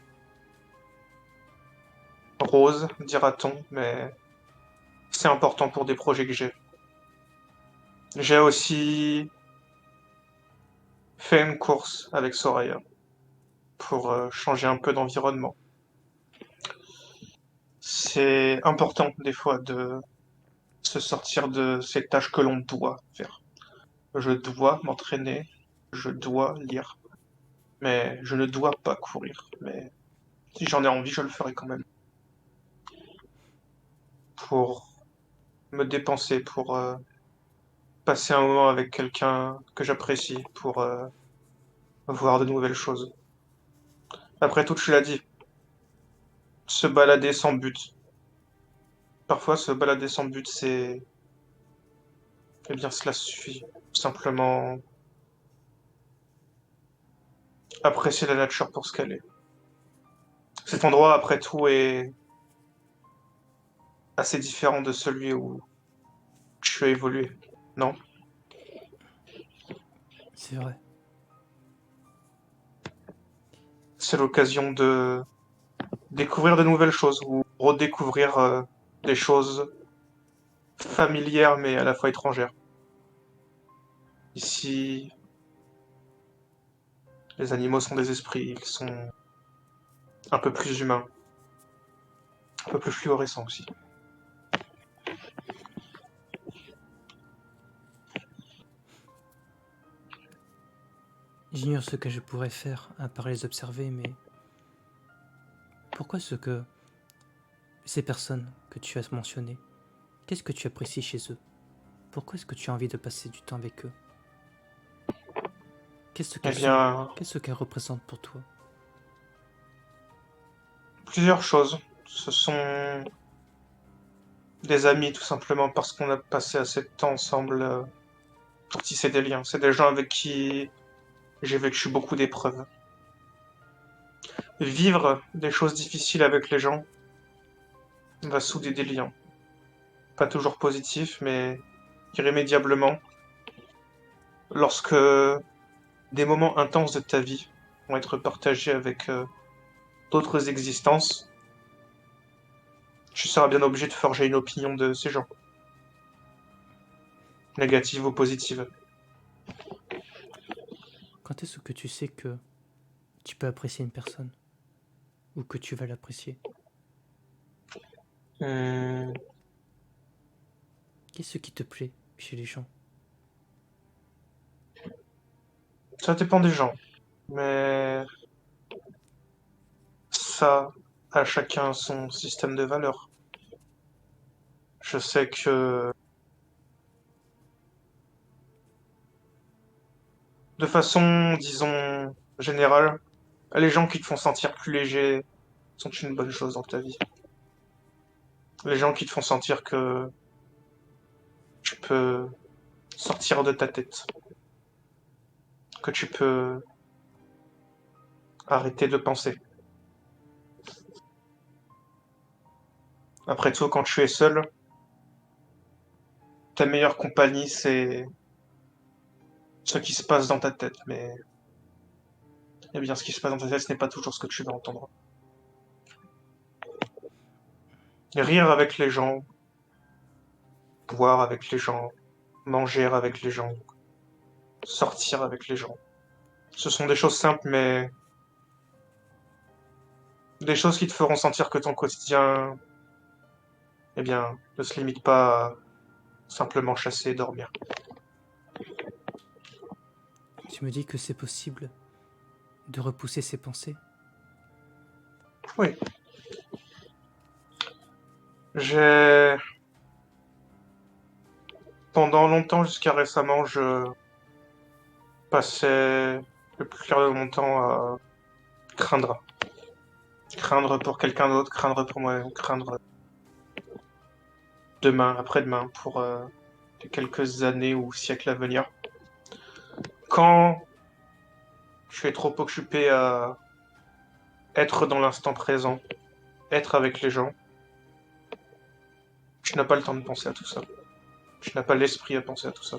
rose, dira-t-on, mais c'est important pour des projets que j'ai. J'ai aussi fait une course avec Soraya pour changer un peu d'environnement. C'est important des fois de se sortir de ces tâches que l'on doit faire. Je dois m'entraîner, je dois lire, mais je ne dois pas courir. Mais si j'en ai envie, je le ferai quand même. Pour me dépenser, pour passer un moment avec quelqu'un que j'apprécie, pour voir de nouvelles choses. Après tout, tu l'as dit, se balader sans but. Parfois, se balader sans but, c'est... Eh bien, cela suffit. Simplement apprécier la nature pour ce qu'elle est. Cet endroit, après tout, est assez différent de celui où tu as évolué, non? C'est vrai. C'est l'occasion de découvrir de nouvelles choses ou redécouvrir des choses familières mais à la fois étrangères. Ici, les animaux sont des esprits, ils sont un peu plus humains, un peu plus fluorescents aussi. J'ignore ce que je pourrais faire à part les observer, mais pourquoi ces personnes que tu as mentionnées, qu'est-ce que tu apprécies chez eux? Pourquoi est-ce que tu as envie de passer du temps avec eux? Qu'est-ce Eh qu'elles sont? bien, Qu'est-ce qu'elles représentent pour toi? plusieurs choses. Ce sont des amis, tout simplement, parce qu'on a passé assez de temps ensemble pour tisser des liens. C'est des gens avec qui j'ai vécu beaucoup d'épreuves. Vivre des choses difficiles avec les gens va souder des liens. Pas toujours positifs, mais irrémédiablement. Lorsque des moments intenses de ta vie vont être partagés avec d'autres existences, tu seras bien obligé de forger une opinion de ces gens, négative ou positive. Quand est-ce que tu sais que tu peux apprécier une personne ou que tu vas l'apprécier? Hmm, Qu'est-ce qui te plaît chez les gens? ça dépend des gens, mais ça, à chacun son système de valeurs. Je sais que, de façon, disons, générale, les gens qui te font sentir plus léger sont une bonne chose dans ta vie. Les gens qui te font sentir que tu peux sortir de ta tête, que tu peux arrêter de penser. Après tout, quand tu es seul, ta meilleure compagnie, c'est ce qui se passe dans ta tête. Mais, eh bien, ce qui se passe dans ta tête, ce n'est pas toujours ce que tu vas entendre. Rire avec les gens, boire avec les gens, manger avec les gens, sortir avec les gens. Ce sont des choses simples, mais des choses qui te feront sentir que ton quotidien, eh bien, ne se limite pas à simplement chasser et dormir. Tu me dis que c'est possible de repousser ces pensées? Oui. J'ai, pendant longtemps jusqu'à récemment, je passais le plus clair de mon temps à craindre. Craindre pour quelqu'un d'autre, craindre pour moi-même, craindre demain, après-demain, pour les quelques années ou siècles à venir. Quand je suis trop occupé à être dans l'instant présent, être avec les gens, tu n'as pas le temps de penser à tout ça. Tu n'as pas l'esprit à penser à tout ça.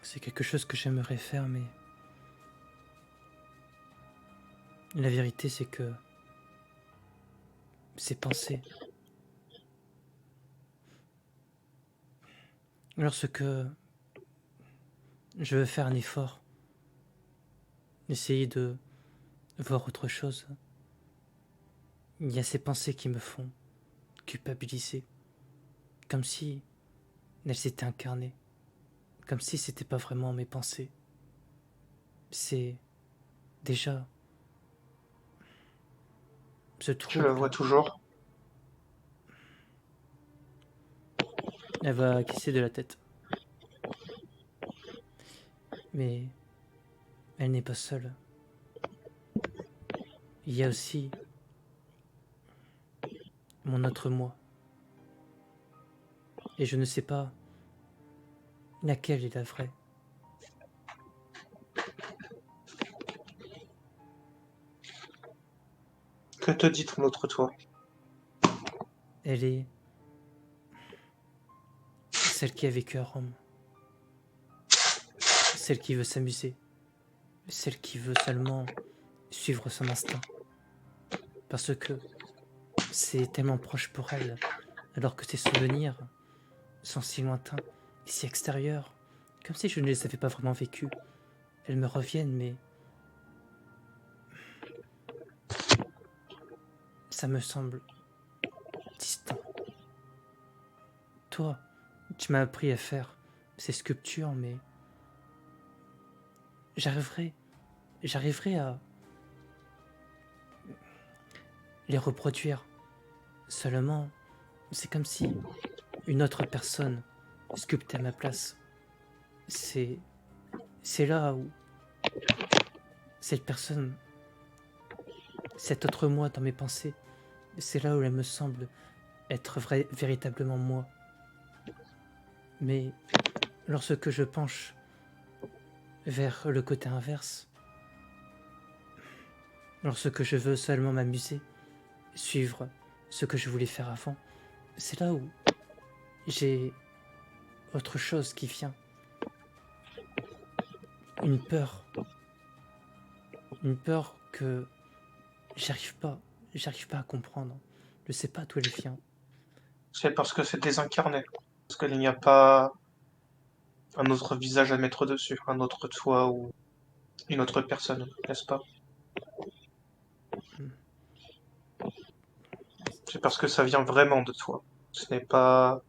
C'est quelque chose que j'aimerais faire, mais la vérité c'est que ces pensées, lorsque je veux faire un effort, essayer de voir autre chose, il y a ces pensées qui me font culpabiliser, comme si elles étaient incarnées, comme si c'était pas vraiment mes pensées. C'est déjà ce Je le trouble, vois toujours. elle va casser de la tête. Mais elle n'est pas seule. Il y a aussi mon autre moi. Et je ne sais pas laquelle est la vraie. Que te dit ton autre toi? Elle est celle qui a vécu à Rome. Celle qui veut s'amuser. celle qui veut seulement suivre son instinct. Parce que c'est tellement proche pour elle, alors que ses souvenirs sont si lointains et si extérieurs, comme si je ne les avais pas vraiment vécus. Elles me reviennent, mais ça me semble distant. Toi, tu m'as appris à faire ces sculptures, mais j'arriverai à les reproduire. Seulement, c'est comme si une autre personne sculptait à ma place. C'est là où cette personne, cet autre moi dans mes pensées, c'est là où elle me semble être véritablement moi. Mais lorsque je penche vers le côté inverse, lorsque je veux seulement m'amuser, suivre ce que je voulais faire avant, c'est là où j'ai autre chose qui vient. Une peur que j'arrive pas à comprendre. Je sais pas d'où elle vient. C'est parce que c'est désincarné. Parce qu'il n'y a pas un autre visage à mettre dessus, un autre toi ou une autre personne, n'est-ce pas? Hmm. C'est parce que ça vient vraiment de toi. Ce n'est pas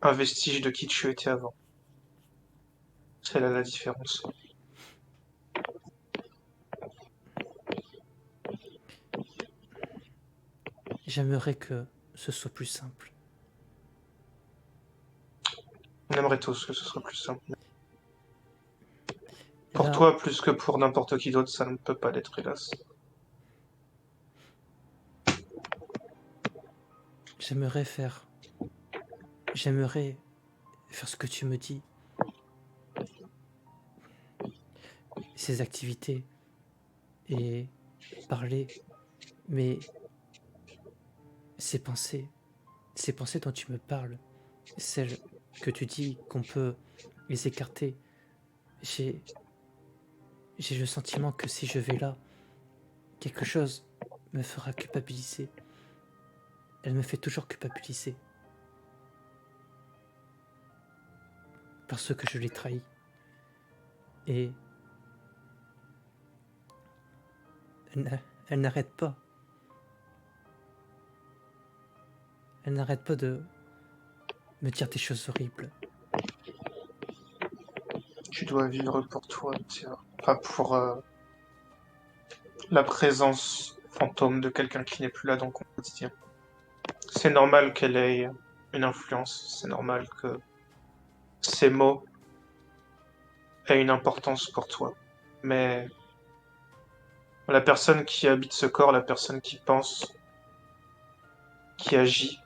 un vestige de qui tu étais avant. C'est là la différence. J'aimerais que ce soit plus simple. On aimerait tous que ce soit plus simple. Pour Là, toi, plus que pour n'importe qui d'autre, ça ne peut pas l'être, hélas. j'aimerais faire j'aimerais faire ce que tu me dis. Ces activités et parler, mais ces pensées, ces pensées dont tu me parles, celles que tu dis qu'on peut les écarter, j'ai le sentiment que si je vais là, quelque chose me fera culpabiliser. Elle me fait toujours culpabiliser. Parce que je l'ai trahi. Et elle n'arrête pas. Elle n'arrête pas de me dire des choses horribles. Tu dois vivre pour toi, tiens. Pas pour la présence fantôme de quelqu'un qui n'est plus là dans ton quotidien. C'est normal qu'elle ait une influence. C'est normal que ces mots aient une importance pour toi. Mais la personne qui habite ce corps, la personne qui pense, qui agit,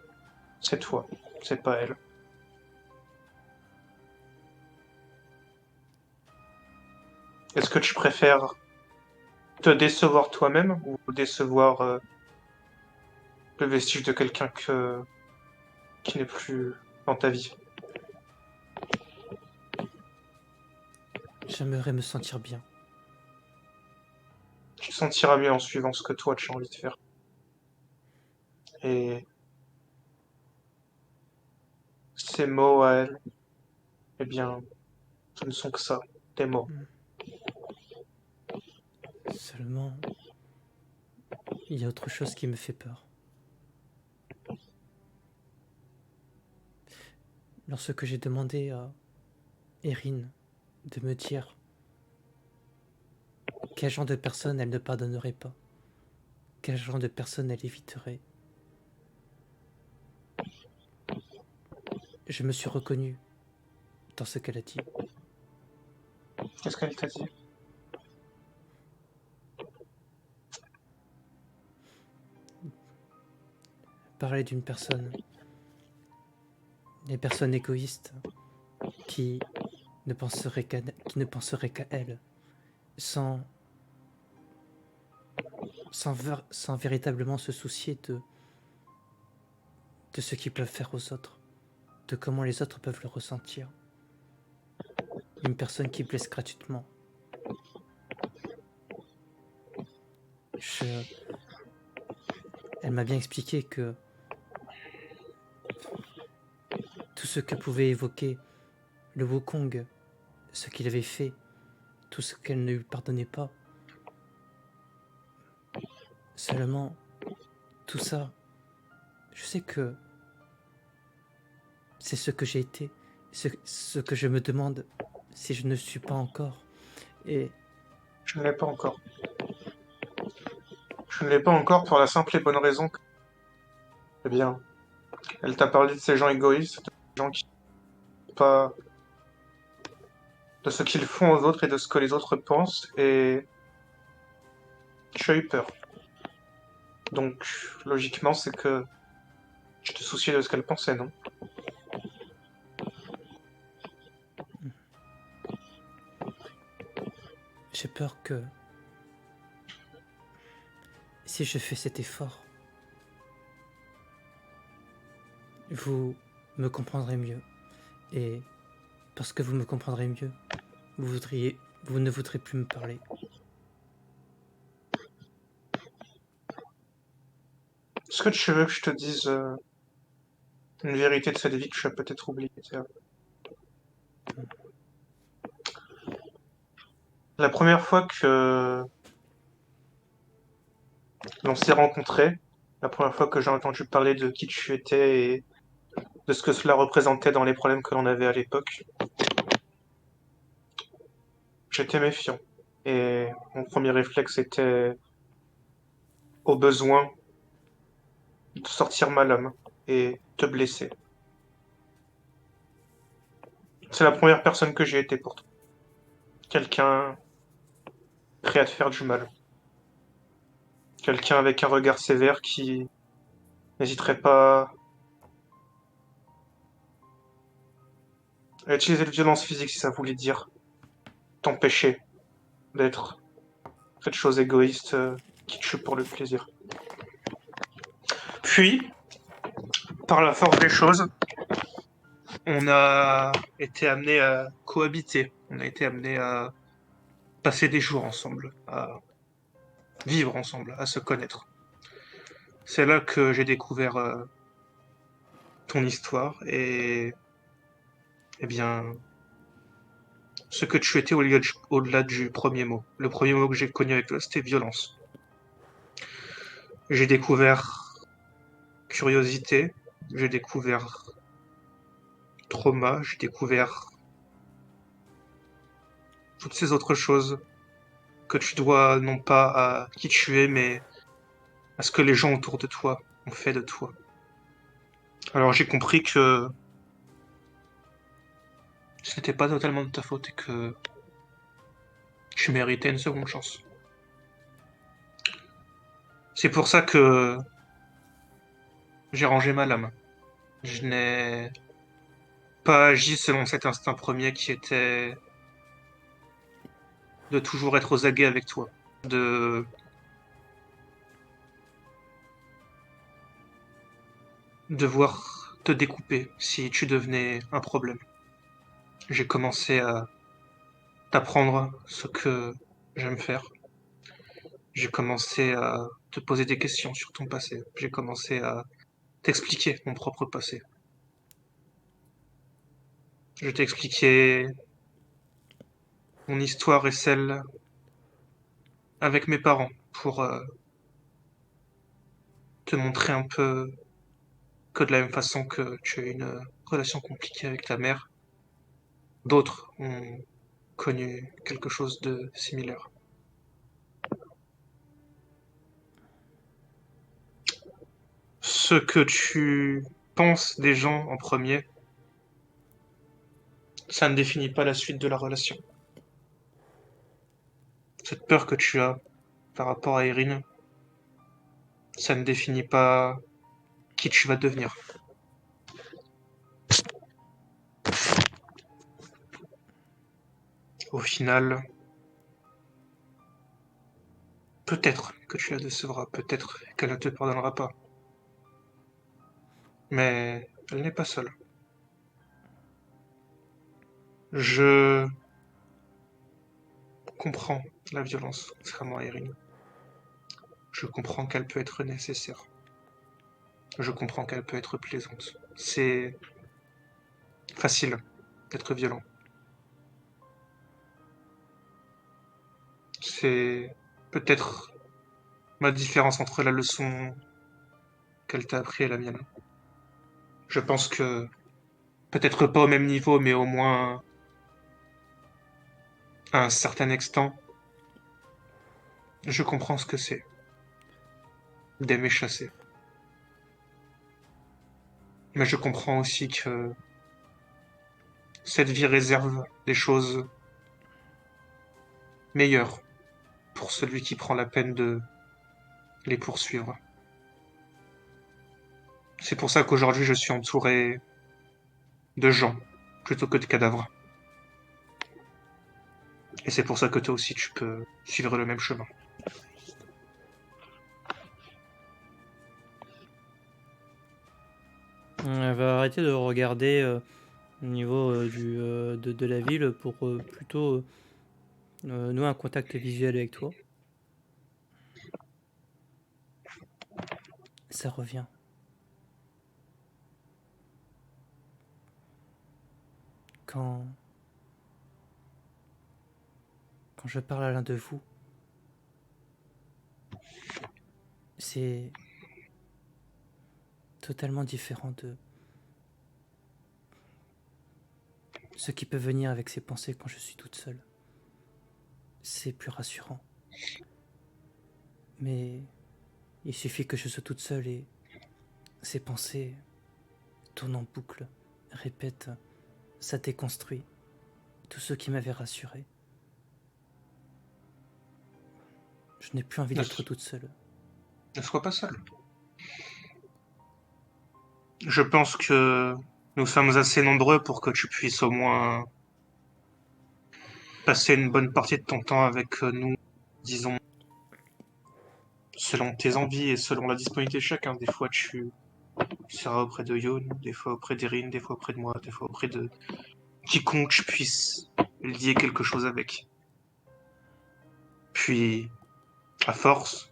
c'est toi. C'est pas elle. Est-ce que tu préfères te décevoir toi-même ou décevoir le vestige de quelqu'un qui n'est plus dans ta vie? J'aimerais me sentir bien. Tu te sentiras mieux en suivant ce que toi tu as envie de faire. Et ces mots à elle, eh bien, ce ne sont que ça, des mots. Seulement, il y a autre chose qui me fait peur. Lorsque j'ai demandé à Erin de me dire quel genre de personne elle ne pardonnerait pas, quel genre de personne elle éviterait, je me suis reconnu dans ce qu'elle a dit. Qu'est-ce qu'elle t'a dit? Parler d'une personne, des personnes égoïstes qui ne penseraient qu'à elle, sans, sans véritablement se soucier de ce qu'ils peuvent faire aux autres, de comment les autres peuvent le ressentir. Une personne qui blesse gratuitement, Elle m'a bien expliqué que tout ce que pouvait évoquer le Wukong, ce qu'il avait fait, tout ce qu'elle ne lui pardonnait pas. Seulement, tout ça, je sais que c'est ce que j'ai été, ce que je me demande si je ne suis pas encore. Et Je ne l'ai pas encore. Je ne l'ai pas encore pour la simple et bonne raison que, eh bien, elle t'a parlé de ces gens égoïstes, de ces gens qui ne sont pas de ce qu'ils font aux autres et de ce que les autres pensent, et tu as eu peur. Donc, logiquement, c'est que tu te souciais de ce qu'elle pensait, non? j'ai peur que si je fais cet effort, vous me comprendrez mieux. Et parce que vous me comprendrez mieux, vous ne voudrez plus me parler. Est-ce que tu veux que je te dise une vérité de cette vie que tu as peut-être oubliée? La première fois que l'on s'est rencontrés, la première fois que j'ai entendu parler de qui tu étais et de ce que cela représentait dans les problèmes que l'on avait à l'époque, j'étais méfiant. Et mon premier réflexe était, au besoin, de sortir ma lame et te blesser. C'est la première personne que j'ai été pour toi. Quelqu'un prêt à te faire du mal. Quelqu'un avec un regard sévère qui n'hésiterait pas à utiliser de violence physique si ça voulait dire t'empêcher d'être cette chose égoïste qui tue pour le plaisir. Puis, par la force des choses, on a été amené à cohabiter. On a été amené à passer des jours ensemble, à vivre ensemble, à se connaître. C'est là que j'ai découvert ton histoire et, eh bien, ce que tu étais au-delà du premier mot. Le premier mot que j'ai connu avec toi, c'était violence. J'ai découvert curiosité, j'ai découvert trauma, j'ai découvert toutes ces autres choses que tu dois non pas à qui tu es, mais à ce que les gens autour de toi ont fait de toi. Alors j'ai compris que ce n'était pas totalement de ta faute et que tu méritais une seconde chance. C'est pour ça que j'ai rangé ma lame. Je n'ai pas agi selon cet instinct premier qui était de toujours être aux aguets avec toi, de devoir te découper si tu devenais un problème. J'ai commencé à t'apprendre ce que j'aime faire. J'ai commencé à te poser des questions sur ton passé. J'ai commencé à t'expliquer mon propre passé. Je t'ai expliqué mon histoire et celle avec mes parents pour te montrer un peu que de la même façon que tu as une relation compliquée avec ta mère, d'autres ont connu quelque chose de similaire. Ce que tu penses des gens en premier, ça ne définit pas la suite de la relation. Cette peur que tu as par rapport à Erin, ça ne définit pas qui tu vas devenir. Au final, peut-être que tu la décevras, peut-être qu'elle ne te pardonnera pas. Mais elle n'est pas seule. Je comprends la violence, contrairement à Erin. Je comprends qu'elle peut être nécessaire. Je comprends qu'elle peut être plaisante. C'est facile d'être violent. C'est peut-être ma différence entre la leçon qu'elle t'a appris et la mienne. Je pense que peut-être pas au même niveau, mais au moins à un certain extent, je comprends ce que c'est d'aimer chasser. Mais je comprends aussi que cette vie réserve des choses meilleures pour celui qui prend la peine de les poursuivre. C'est pour ça qu'aujourd'hui je suis entouré de gens plutôt que de cadavres. Et c'est pour ça que toi aussi tu peux suivre le même chemin. Elle va arrêter de regarder au niveau de la ville pour plutôt nouer un contact visuel avec toi. Ça revient. Quand, quand je parle à l'un de vous, c'est totalement différent de ce qui peut venir avec ses pensées quand je suis toute seule. C'est plus rassurant. Mais il suffit que je sois toute seule et ces pensées tournent en boucle, répètent, ça déconstruit tout ce qui m'avait rassuré. Je n'ai plus envie d'être toute seule. Ne sois pas seul. Je pense que nous sommes assez nombreux pour que tu puisses au moins passer une bonne partie de ton temps avec nous, disons, selon tes envies et selon la disponibilité de chacun. Des fois, tu seras auprès de Yon, des fois auprès d'Erin, des fois auprès de moi, des fois auprès de quiconque je puisse lier quelque chose avec. Puis, à force,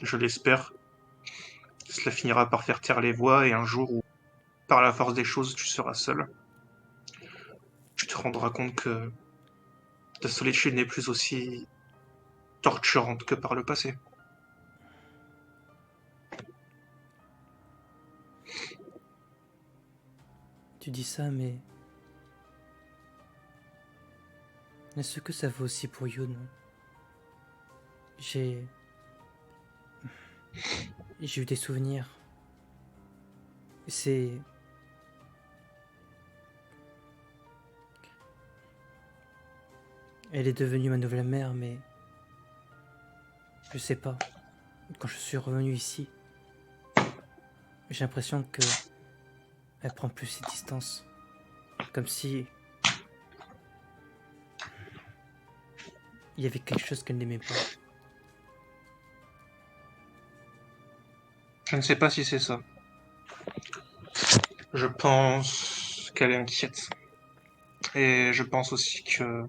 je l'espère, cela finira par faire taire les voix et un jour où, par la force des choses, tu seras seul, tu te rendras compte que ta solitude n'est plus aussi torturante que par le passé. Tu dis ça, mais est-ce que ça vaut aussi pour Yoon? J'ai eu des souvenirs. C'est... Elle est devenue ma nouvelle mère, mais... Je sais pas. Quand je suis revenu ici, j'ai l'impression que... Elle prend plus ses distances. Comme si... Il y avait quelque chose qu'elle n'aimait pas. Je ne sais pas si c'est ça. Je pense qu'elle est inquiète. Et je pense aussi que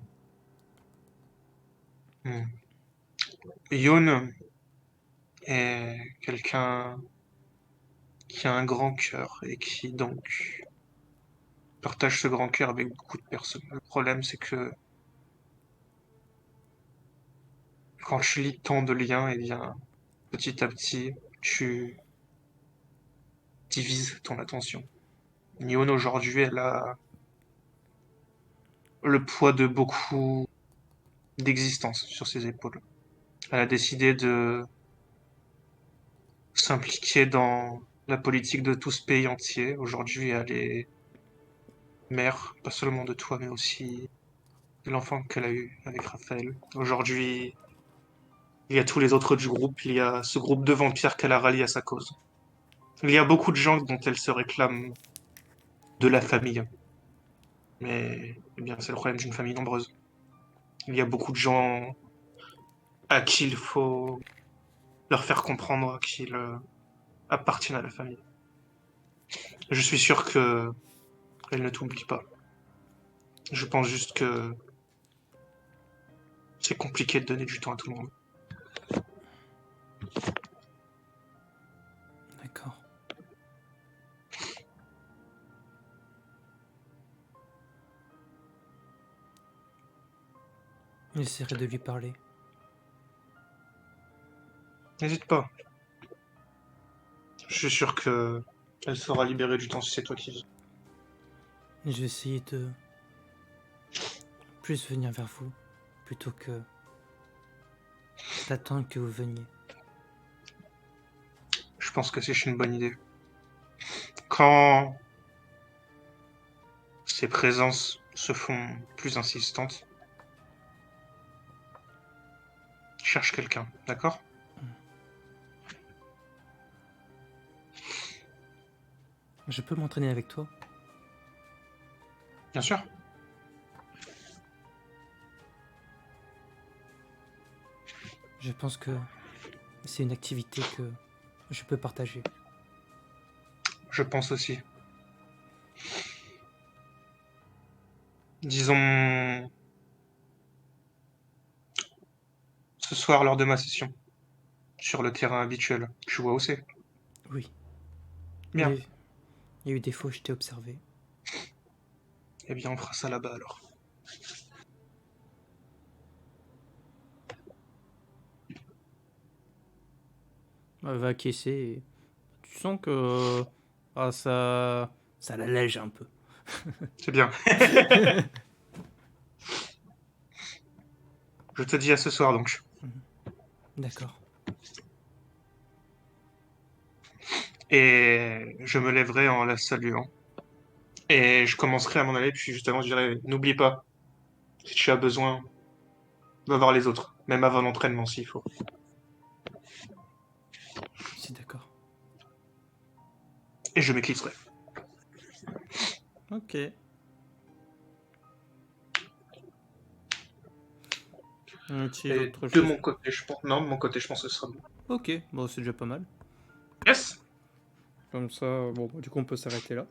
hmm, Yoon est quelqu'un qui a un grand cœur et qui donc partage ce grand cœur avec beaucoup de personnes. Le problème, c'est que quand tu lis tant de liens, eh bien, petit à petit, tu divises ton attention. Yoon, aujourd'hui, elle a le poids de beaucoup d'existence sur ses épaules. Elle a décidé de s'impliquer dans la politique de tout ce pays entier. Aujourd'hui, elle est mère, pas seulement de toi, mais aussi de l'enfant qu'elle a eu avec Raphaël. Aujourd'hui, il y a tous les autres du groupe, il y a ce groupe de vampires qu'elle a rallié à sa cause. Il y a beaucoup de gens dont elle se réclame de la famille. Mais eh bien, c'est le problème d'une famille nombreuse. Il y a beaucoup de gens à qui il faut leur faire comprendre qu'ils appartiennent à la famille. Je suis sûr que elle ne t'oublie pas. Je pense juste que c'est compliqué de donner du temps à tout le monde. J'essaierai de lui parler. N'hésite pas. Je suis sûr que elle sera libérée du temps si c'est toi qui vis. Je vais essayer de plus venir vers vous plutôt que d'attendre que vous veniez. Je pense que c'est une bonne idée. Quand ces présences se font plus insistantes, cherche quelqu'un, d'accord? Je peux m'entraîner avec toi? Bien sûr. Je pense que c'est une activité que je peux partager. Je pense aussi. Disons ce soir lors de ma session, sur le terrain habituel. Tu vois où c'est? Oui. Bien. Il y a eu des fois où je t'ai observé. Eh bien, on fera ça là-bas alors. Elle va acquiescer et tu sens que ça l'allège un peu. C'est bien. Je te dis à ce soir donc. D'accord. Et je me lèverai en la saluant. Et je commencerai à m'en aller, puis justement je dirai, n'oublie pas, si tu as besoin, va voir les autres, même avant l'entraînement s'il faut. C'est d'accord. Et je m'éclipserai. Ok. As-tu Et autre de chose? mon côté, je pense... Non, de mon côté, je pense que ce sera bon. Ok, bon, c'est déjà pas mal. Yes! Comme ça, bon, du coup, on peut s'arrêter là.